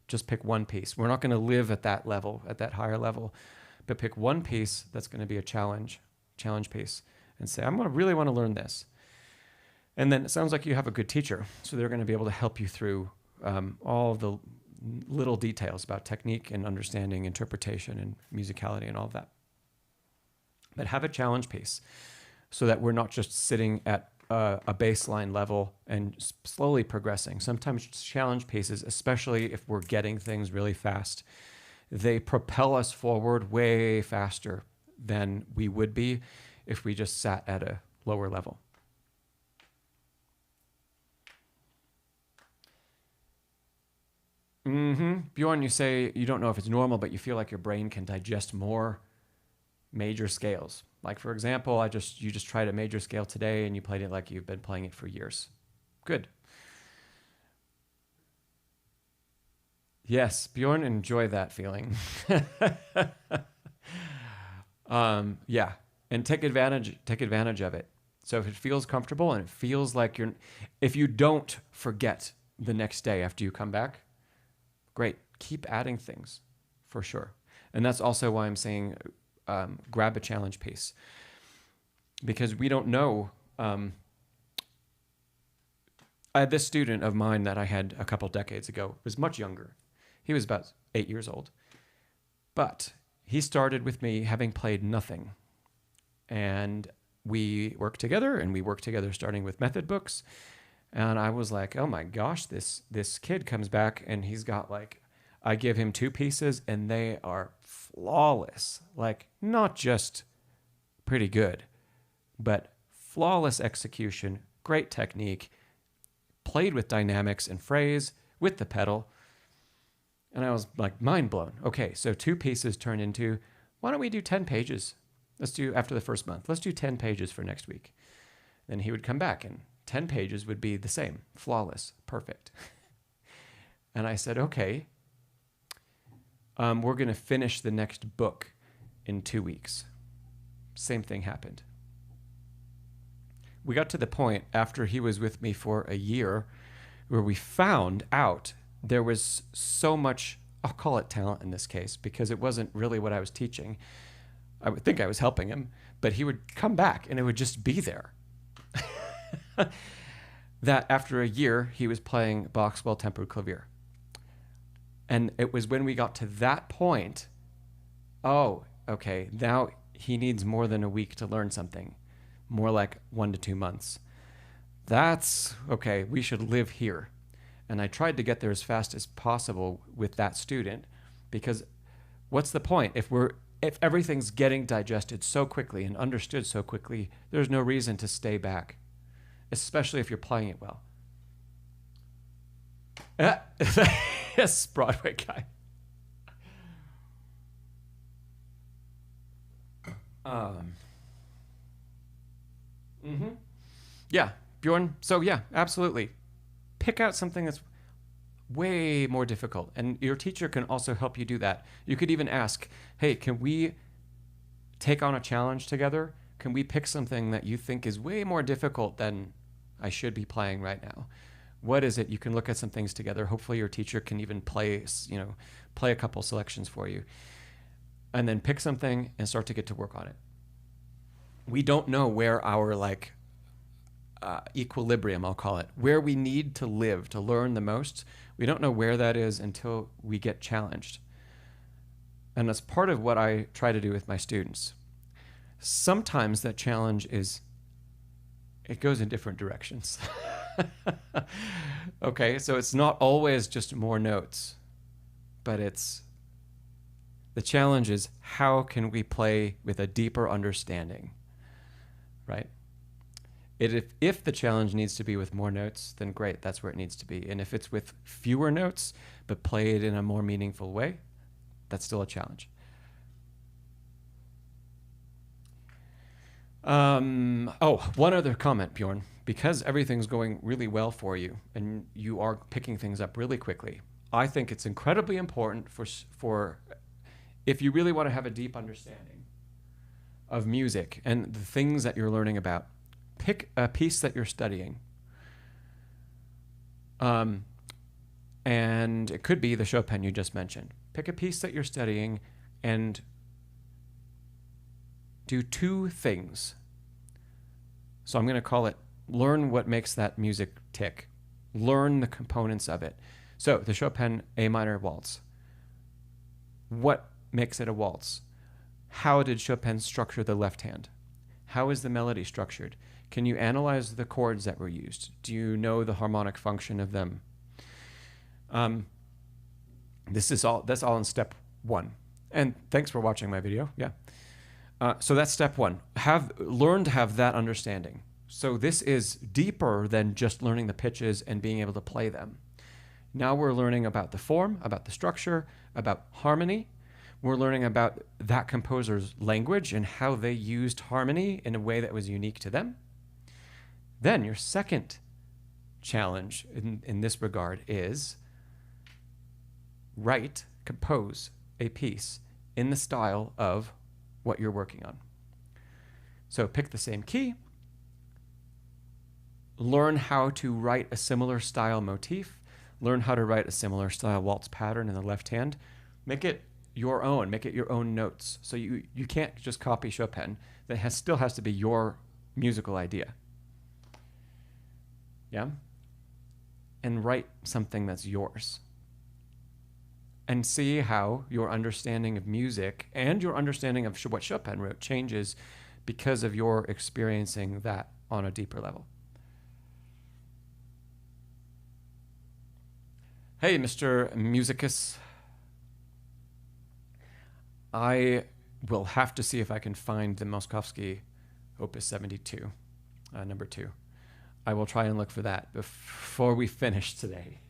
Speaker 1: Just pick one piece. We're not going to live at that level, at that higher level, but pick one piece that's going to be a challenge piece, and say, really want to learn this. And then it sounds like you have a good teacher, so they're going to be able to help you through all of the little details about technique and understanding, interpretation and musicality and all of that. But have a challenge piece so that we're not just sitting at a baseline level and slowly progressing. Sometimes challenge pieces, especially if we're getting things really fast, they propel us forward way faster than we would be if we just sat at a lower level. Bjorn, you say you don't know if it's normal, but you feel like your brain can digest more major scales. Like, for example, you just tried a major scale today and you played it like you've been playing it for years. Good. Yes, Bjorn, enjoy that feeling. Yeah, and take advantage of it. So if it feels comfortable and it feels like if you don't forget the next day after you come back, great. Keep adding things, for sure. And that's also why I'm saying grab a challenge piece. Because we don't know. I had this student of mine that I had a couple decades ago, was much younger. He was about 8 years old. But he started with me having played nothing. And we worked together starting with method books. And I was like, oh my gosh, this kid comes back and he's got I give him 2 pieces and they are flawless. Like, not just pretty good, but flawless execution, great technique, played with dynamics and phrase, with the pedal. And I was like mind blown. Okay, so 2 pieces turned into, why don't we do 10 pages? Let's do, after the first month, let's do 10 pages for next week. Then he would come back and 10 pages would be the same, flawless, perfect. And I said, okay, we're going to finish the next book in 2 weeks. Same thing happened. We got to the point after he was with me for a year where we found out there was so much, I'll call it talent in this case, because it wasn't really what I was teaching. I would think I was helping him, but he would come back and it would just be there. That after a year, he was playing Bach's well-tempered clavier. And it was when we got to that point, oh, okay, now he needs more than a week to learn something, more like 1 to 2 months. That's, okay, we should live here. And I tried to get there as fast as possible with that student, because what's the point? If everything's getting digested so quickly and understood so quickly, there's no reason to stay back, especially if you're playing it well. Yes, Broadway guy. Yeah, Bjorn. So yeah, absolutely. Pick out something that's way more difficult, and your teacher can also help you do that. You could even ask, hey, can we take on a challenge together? Can we pick something that you think is way more difficult than I should be playing right now? What is it? You can look at some things together. Hopefully your teacher can even play a couple selections for you, and then pick something and start to get to work on it. We don't know where our equilibrium, I'll call it, where we need to live to learn the most. We don't know where that is until we get challenged. And that's part of what I try to do with my students. Sometimes that challenge it goes in different directions. Okay, so it's not always just more notes, but the challenge is how can we play with a deeper understanding, right? If the challenge needs to be with more notes, then great, that's where it needs to be. And if it's with fewer notes, but played in a more meaningful way, that's still a challenge. One other comment, Bjorn. Because everything's going really well for you and you are picking things up really quickly, I think it's incredibly important for if you really want to have a deep understanding of music and the things that you're learning about, pick a piece that you're studying. And it could be the Chopin you just mentioned. Pick a piece that you're studying and do 2 things. So I'm going to call it learn what makes that music tick. Learn the components of it. So the Chopin A minor waltz. What makes it a waltz? How did Chopin structure the left hand? How is the melody structured? Can you analyze the chords that were used? Do you know the harmonic function of them? That's all in step 1. And thanks for watching my video. Yeah. So that's step 1. Learn to have that understanding. So this is deeper than just learning the pitches and being able to play them. Now we're learning about the form, about the structure, about harmony. We're learning about that composer's language and how they used harmony in a way that was unique to them. Then your second challenge in this regard is compose a piece in the style of what you're working on. So pick the same key, learn how to write a similar style motif, learn how to write a similar style waltz pattern in the left hand, make it your own, make it your own notes. So you can't just copy Chopin. That still has to be your musical idea. Yeah? And write something that's yours. And see how your understanding of music and your understanding of what Chopin wrote changes because of your experiencing that on a deeper level. Hey, Mr. Musicus. I will have to see if I can find the Moskowski Opus 72, number 2. I will try and look for that before we finish today.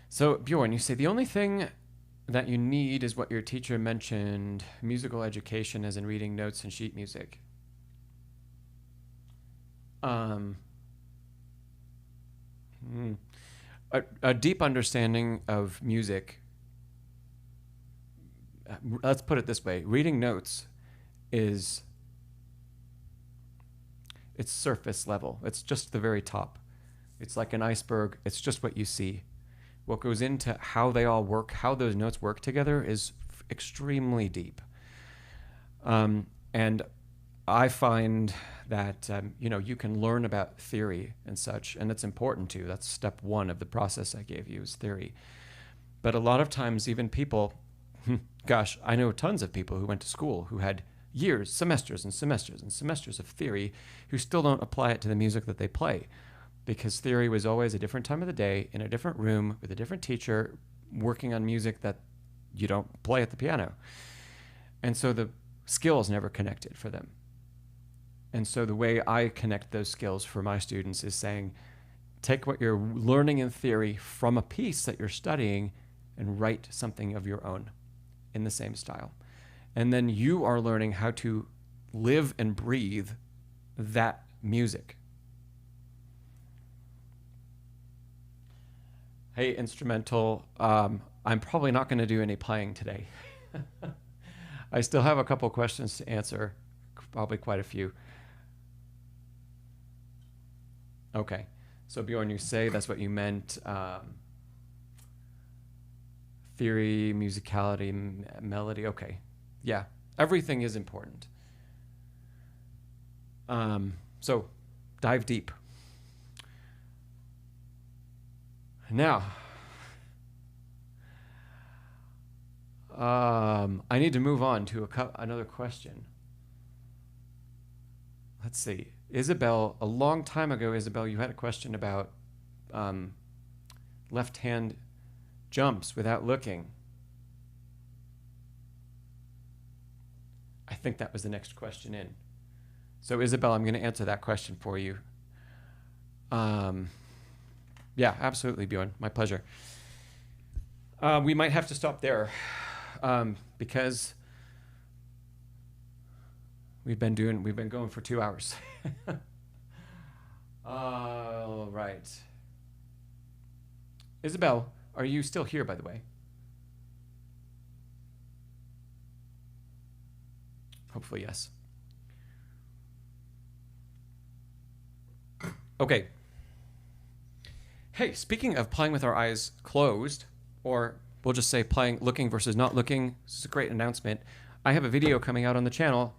Speaker 1: So, Bjorn, you say the only thing that you need is what your teacher mentioned, musical education as in reading notes and sheet music. A deep understanding of music, let's put it this way, reading notes it's surface level. It's just the very top. It's like an iceberg. It's just what you see. What goes into how they all work, how those notes work together is extremely deep. And I find that, you can learn about theory and such, and it's important to. That's step one of the process I gave you is theory. But a lot of times even people, gosh, I know tons of people who went to school who had years, semesters and semesters and semesters of theory who still don't apply it to the music that they play, because theory was always a different time of the day, in a different room, with a different teacher, working on music that you don't play at the piano. And so the skills never connected for them. And so the way I connect those skills for my students is saying, take what you're learning in theory from a piece that you're studying and write something of your own in the same style. And then you are learning how to live and breathe that music. Hey, instrumental, I'm probably not going to do any playing today. I still have a couple questions to answer, probably quite a few. Okay, so Bjorn, you say that's what you meant. Theory, musicality, melody, okay. Yeah, everything is important. So dive deep. Now, I need to move on to another question. Let's see. Isabel, a long time ago, Isabel, you had a question about left hand jumps without looking. I think that was the next question in. So Isabel, I'm going to answer that question for you. Yeah, absolutely, Bjorn. My pleasure. We might have to stop there because we've been going for 2 hours. All right. Isabel, are you still here, by the way? Hopefully, yes. Okay. Hey, speaking of playing with our eyes closed, or we'll just say playing, looking versus not looking, this is a great announcement. I have a video coming out on the channel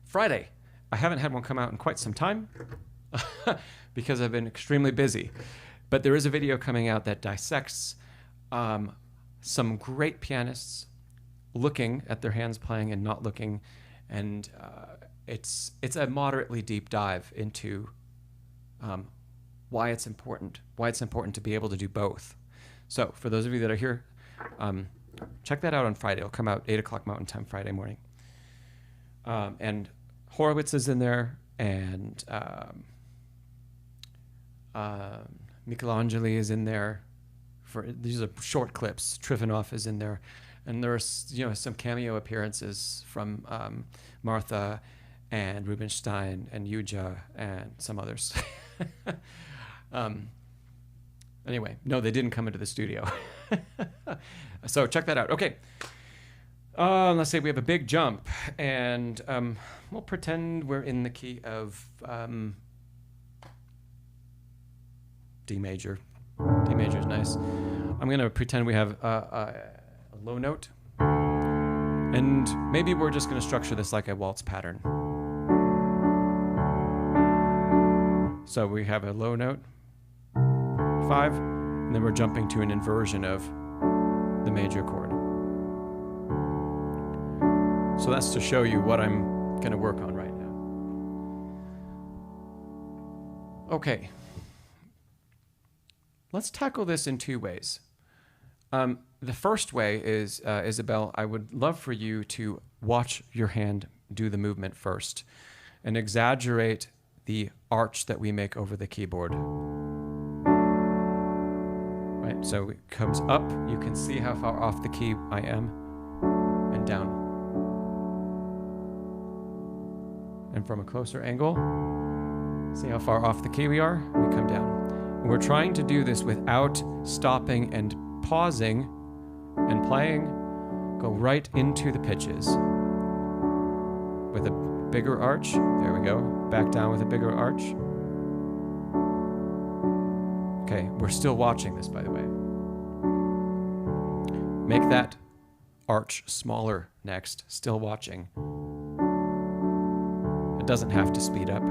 Speaker 1: Friday. I haven't had one come out in quite some time because I've been extremely busy. But there is a video coming out that dissects some great pianists looking at their hands playing and not looking. And it's a moderately deep dive into why it's important to be able to do both. So for those of you that are here, check that out on Friday. It'll come out 8 o'clock Mountain Time Friday morning. And Horowitz is in there, and Michelangeli is in there. These are short clips. Trifonov is in there, and there's some cameo appearances from Martha and Rubinstein and Yuja and some others. Anyway, no, they didn't come into the studio. So check that out. Okay. Let's say we have a big jump, and we'll pretend we're in the key of D major. D major is nice. I'm going to pretend we have a low note, and maybe we're just going to structure this like a waltz pattern. So we have a low note, 5, and then we're jumping to an inversion of the major chord. So that's to show you what I'm going to work on right now. Okay. Let's tackle this in 2 ways. The first way is, Isabel, I would love for you to watch your hand do the movement first and exaggerate the arch that we make over the keyboard. right? So it comes up. You can see how far off the key I am, and down. And from a closer angle, see how far off the key we are? We come down. And we're trying to do this without stopping and pausing and playing. Go right into the pitches with a bigger arch. There we go. Back down with a bigger arch. Okay, we're still watching this, by the way. Make that arch smaller next. Still watching. It doesn't have to speed up,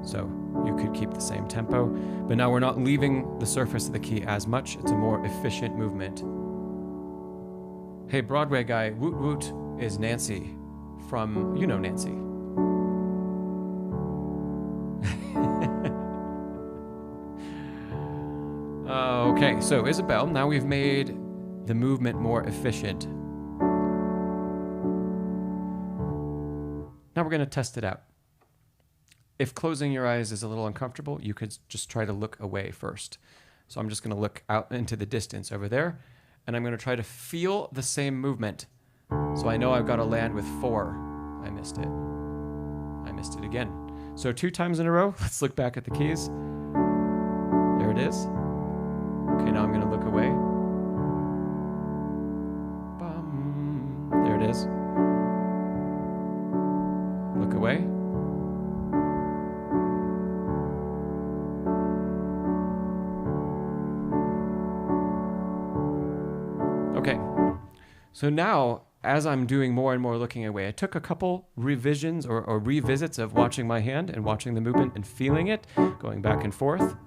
Speaker 1: so you could keep the same tempo. But now we're not leaving the surface of the key as much. It's a more efficient movement. Hey, Broadway guy, woot woot is Nancy from, you know Nancy. Okay, so Isabel, now we've made the movement more efficient. Now we're going to test it out. If closing your eyes is a little uncomfortable, you could just try to look away first. So I'm just going to look out into the distance over there, and I'm going to try to feel the same movement. So I know I've got to land with 4. I missed it. I missed it again. So 2 times in a row. Let's look back at the keys. There it is. Okay, now I'm going to look away. Bum. There it is. Look away. Okay, so now as I'm doing more and more looking away, I took a couple revisions or revisits of watching my hand and watching the movement and feeling it, going back and forth.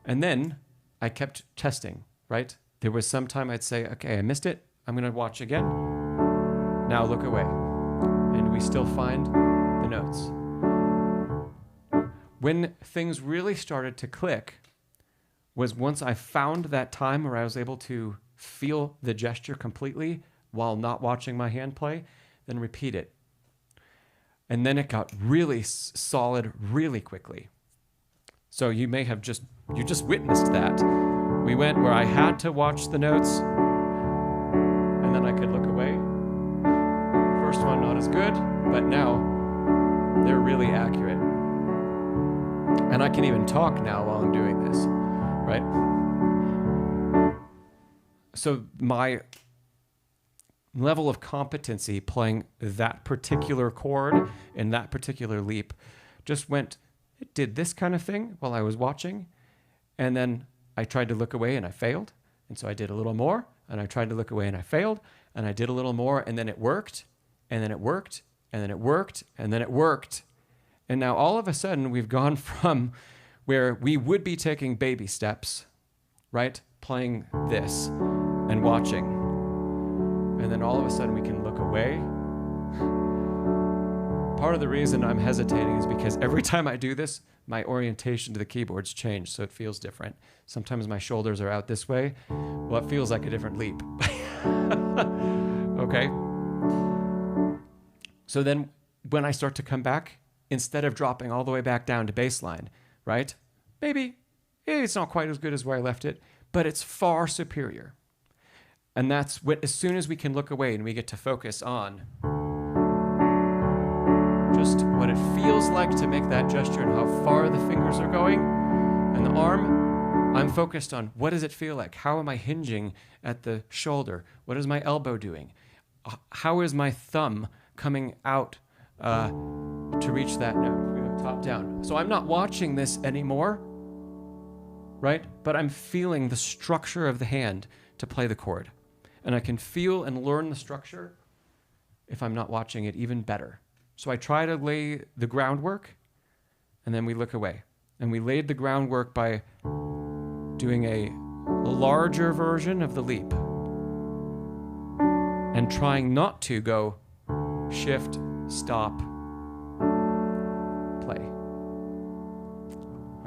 Speaker 1: And then I kept testing, right? There was some time I'd say, okay, I missed it. I'm going to watch again. Now look away. And we still find the notes. When things really started to click was once I found that time where I was able to feel the gesture completely while not watching my hand play, then repeat it. And then it got really solid really quickly. So you may have just witnessed that. We went where I had to watch the notes, and then I could look away. First one not as good, but now they're really accurate. And I can even talk now while I'm doing this, right? So my level of competency playing that particular chord in that particular leap just went, it did this kind of thing while I was watching, and then I tried to look away and I failed, and so I did a little more, and I tried to look away and I failed, and I did a little more, and then it worked, and then it worked, and then it worked, and then it worked. And now all of a sudden we've gone from where we would be taking baby steps, right? Playing this and watching. And then all of a sudden we can look away. Part of the reason I'm hesitating is because every time I do this, my orientation to the keyboards change, so it feels different. Sometimes my shoulders are out this way. Well, it feels like a different leap. Okay? So then when I start to come back, instead of dropping all the way back down to baseline, right? Maybe it's not quite as good as where I left it, but it's far superior. And that's what, as soon as we can look away and we get to focus on just what it feels like to make that gesture and how far the fingers are going and the arm, I'm focused on what does it feel like? How am I hinging at the shoulder? What is my elbow doing? How is my thumb coming out to reach that note? We go top down. So I'm not watching this anymore, right? But I'm feeling the structure of the hand to play the chord. And I can feel and learn the structure if I'm not watching it even better. So I try to lay the groundwork, and then we look away. And we laid the groundwork by doing a larger version of the leap and trying not to go shift, stop, play.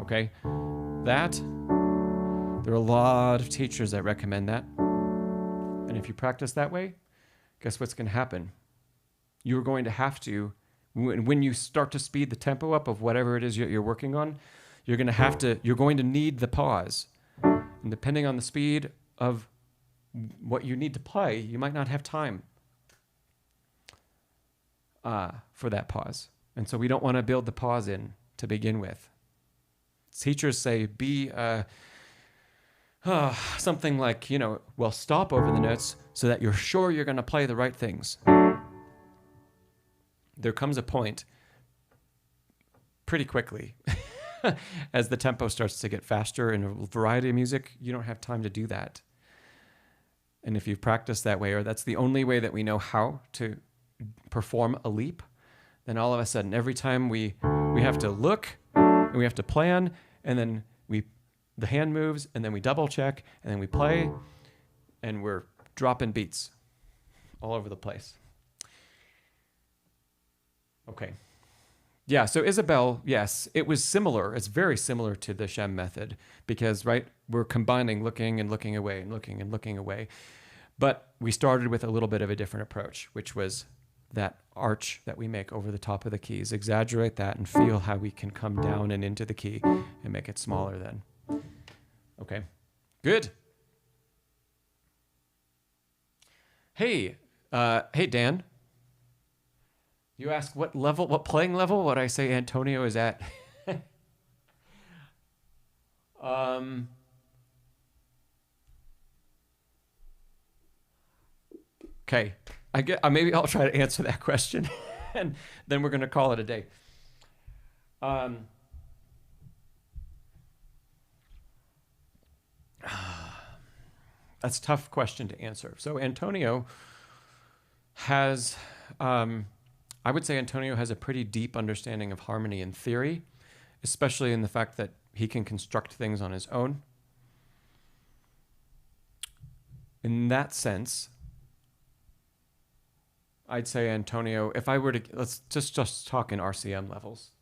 Speaker 1: Okay? There are a lot of teachers that recommend that. And if you practice that way, guess what's going to happen? You're going to have to, when you start to speed the tempo up of whatever it is you're working on, you're going to need the pause. And depending on the speed of what you need to play, you might not have time for that pause. And so we don't want to build the pause in to begin with. Teachers say be something like, well, stop over the notes so that you're sure you're going to play the right things. There comes a point pretty quickly as the tempo starts to get faster in a variety of music, you don't have time to do that. And if you've practiced that way, or that's the only way that we know how to perform a leap, then all of a sudden, every time we have to look and we have to plan, and then the hand moves, and then we double check, and then we play, and we're dropping beats all over the place. Okay. Yeah, so Isabel, yes, it was similar. It's very similar to the Shem method because, right, we're combining looking and looking away and looking and looking away. But we started with a little bit of a different approach, which was that arch that we make over the top of the keys. Exaggerate that and feel how we can come down and into the key and make it smaller then. Okay, good. Hey, Dan. You ask what playing level? What I say Antonio is at. Okay, maybe I'll try to answer that question, and then we're going to call it a day. That's a tough question to answer. So Antonio has... I would say Antonio has a pretty deep understanding of harmony and theory, especially in the fact that he can construct things on his own. In that sense, I'd say Antonio, if I were to, let's just talk in RCM levels.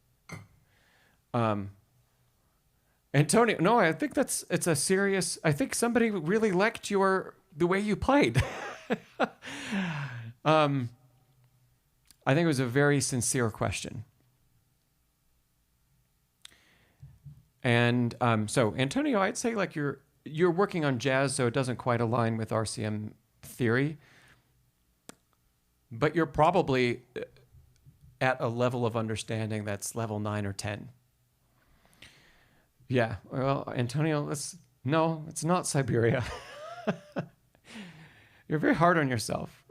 Speaker 1: Antonio, no, I think it's a serious, I think somebody really liked the way you played. I think it was a very sincere question. And so Antonio, I'd say like you're working on jazz, so it doesn't quite align with RCM theory, but you're probably at a level of understanding that's level 9 or 10. Yeah, well, Antonio, no, it's not Siberia. You're very hard on yourself.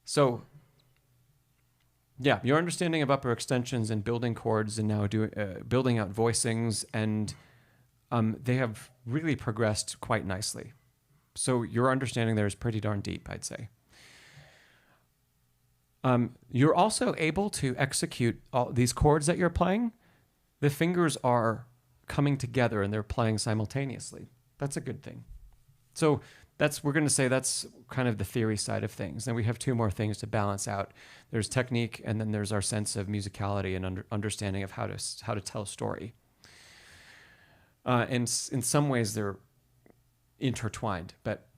Speaker 1: So, yeah, your understanding of upper extensions and building chords and now building out voicings, and they have really progressed quite nicely. So your understanding there is pretty darn deep, I'd say. You're also able to execute all these chords that you're playing. The fingers are coming together and they're playing simultaneously. That's a good thing. So we're going to say that's kind of the theory side of things. Then we have two more things to balance out. There's technique, and then there's our sense of musicality and understanding of how to tell a story. And in some ways they're intertwined, but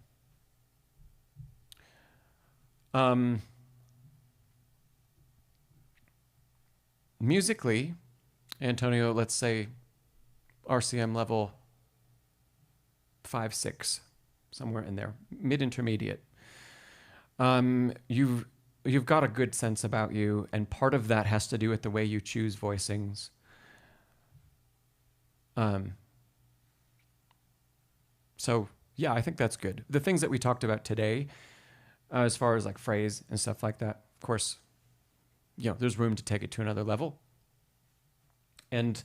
Speaker 1: musically, Antonio, let's say RCM level 5, 6. Somewhere in there, mid-intermediate. You've got a good sense about you, and part of that has to do with the way you choose voicings. So yeah, I think that's good. The things that we talked about today, as far as like phrase and stuff like that, of course, there's room to take it to another level. And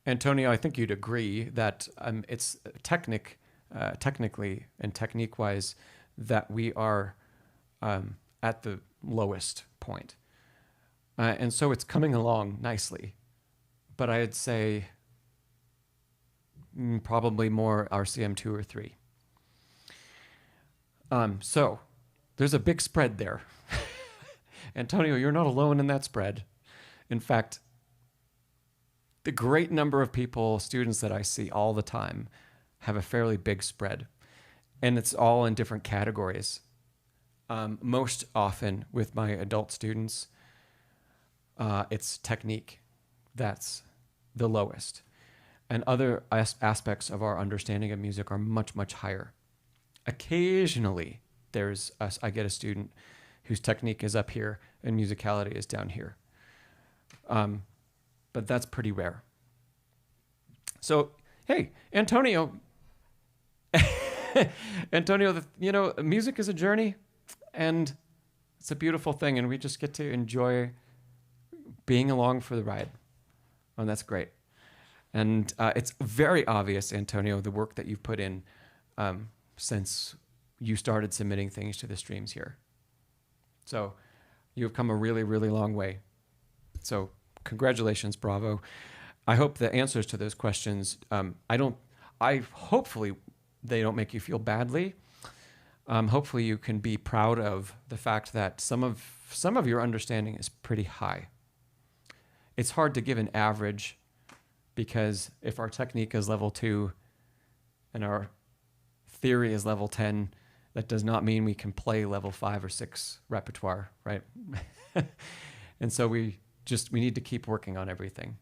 Speaker 1: Antonio, I think you'd agree that it's technically and technique-wise, that we are at the lowest point. And so it's coming along nicely. But I'd say probably more RCM 2 or 3. So there's a big spread there. Antonio, you're not alone in that spread. In fact, the great number of students that I see all the time, have a fairly big spread, and it's all in different categories. Most often with my adult students, it's technique that's the lowest. and other aspects of our understanding of music are much, much higher. Occasionally, I get a student whose technique is up here and musicality is down here. But that's pretty rare. So, hey, Antonio, music is a journey, and it's a beautiful thing, and we just get to enjoy being along for the ride. And that's great. And it's very obvious, Antonio, the work that you've put in since you started submitting things to the streams here. So you've come a really, really long way. So congratulations, bravo. I hope the answers to those questions, hopefully they don't make you feel badly. Hopefully you can be proud of the fact that some of your understanding is pretty high. It's hard to give an average, because if our technique is level 2 and our theory is level 10, that does not mean we can play level 5 or 6 repertoire, right? And so we need to keep working on everything.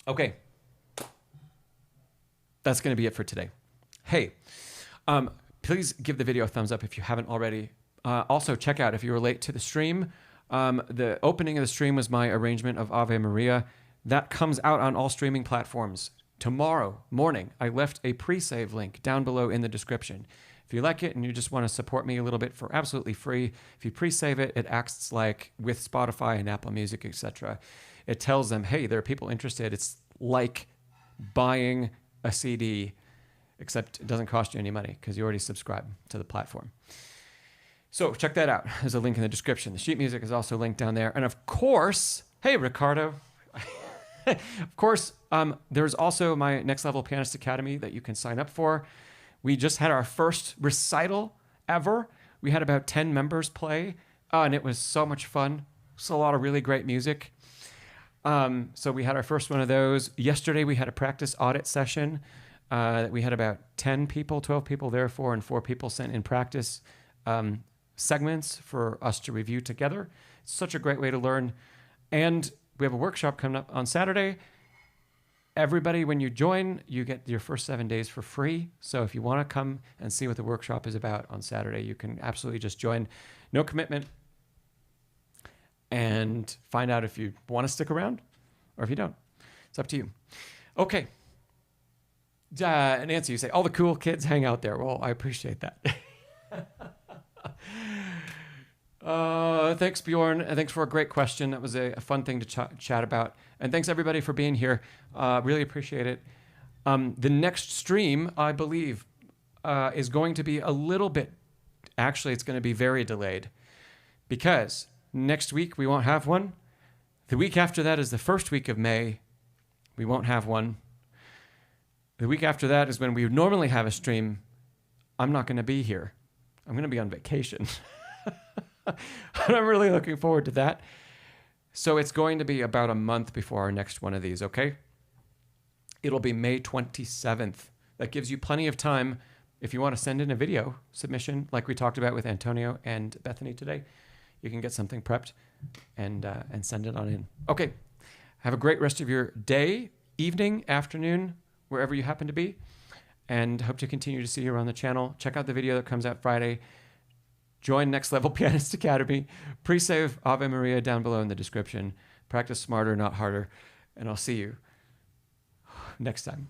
Speaker 1: Okay. That's going to be it for today. Hey, please give the video a thumbs up if you haven't already. Also, check out, if you were late to the stream, the opening of the stream was my arrangement of Ave Maria. That comes out on all streaming platforms tomorrow morning. I left a pre-save link down below in the description. If you like it and you just want to support me a little bit for absolutely free, if you pre-save it, it acts like, with Spotify and Apple Music, etc., it tells them, hey, there are people interested. It's like buying a CD, except it doesn't cost you any money because you already subscribe to the platform. So check that out. There's a link in the description. The sheet music is also linked down there. And of course, hey, Ricardo. Of course, there's also my Next Level Pianist Academy that you can sign up for. We just had our first recital ever. We had about 10 members play, and it was so much fun. It's a lot of really great music. So we had our first one of those. Yesterday, we had a practice audit session that we had about 10 people, 12 people there for, and 4 people sent in practice segments for us to review together. It's such a great way to learn. And we have a workshop coming up on Saturday. Everybody, when you join, you get your first 7 days for free. So if you want to come and see what the workshop is about on Saturday, you can absolutely just join. No commitment. And find out if you want to stick around or if you don't. It's up to you. Okay. Nancy, you say, all the cool kids hang out there. Well, I appreciate that. Thanks, Bjorn. And thanks for a great question. That was a fun thing to chat about. And thanks, everybody, for being here. Really appreciate it. The next stream, I believe, is going to be a little bit... Actually, it's going to be very delayed. Because next week, we won't have one. The week after that is the first week of May. We won't have one. The week after that is when we would normally have a stream. I'm not going to be here. I'm going to be on vacation. And I'm really looking forward to that. So it's going to be about a month before our next one of these, okay? It'll be May 27th. That gives you plenty of time if you want to send in a video submission, like we talked about with Antonio and Bethany today. You can get something prepped and send it on in. Okay. Have a great rest of your day, evening, afternoon, wherever you happen to be. And hope to continue to see you around the channel. Check out the video that comes out Friday. Join Next Level Pianist Academy. Pre-save Ave Maria down below in the description. Practice smarter, not harder. And I'll see you next time.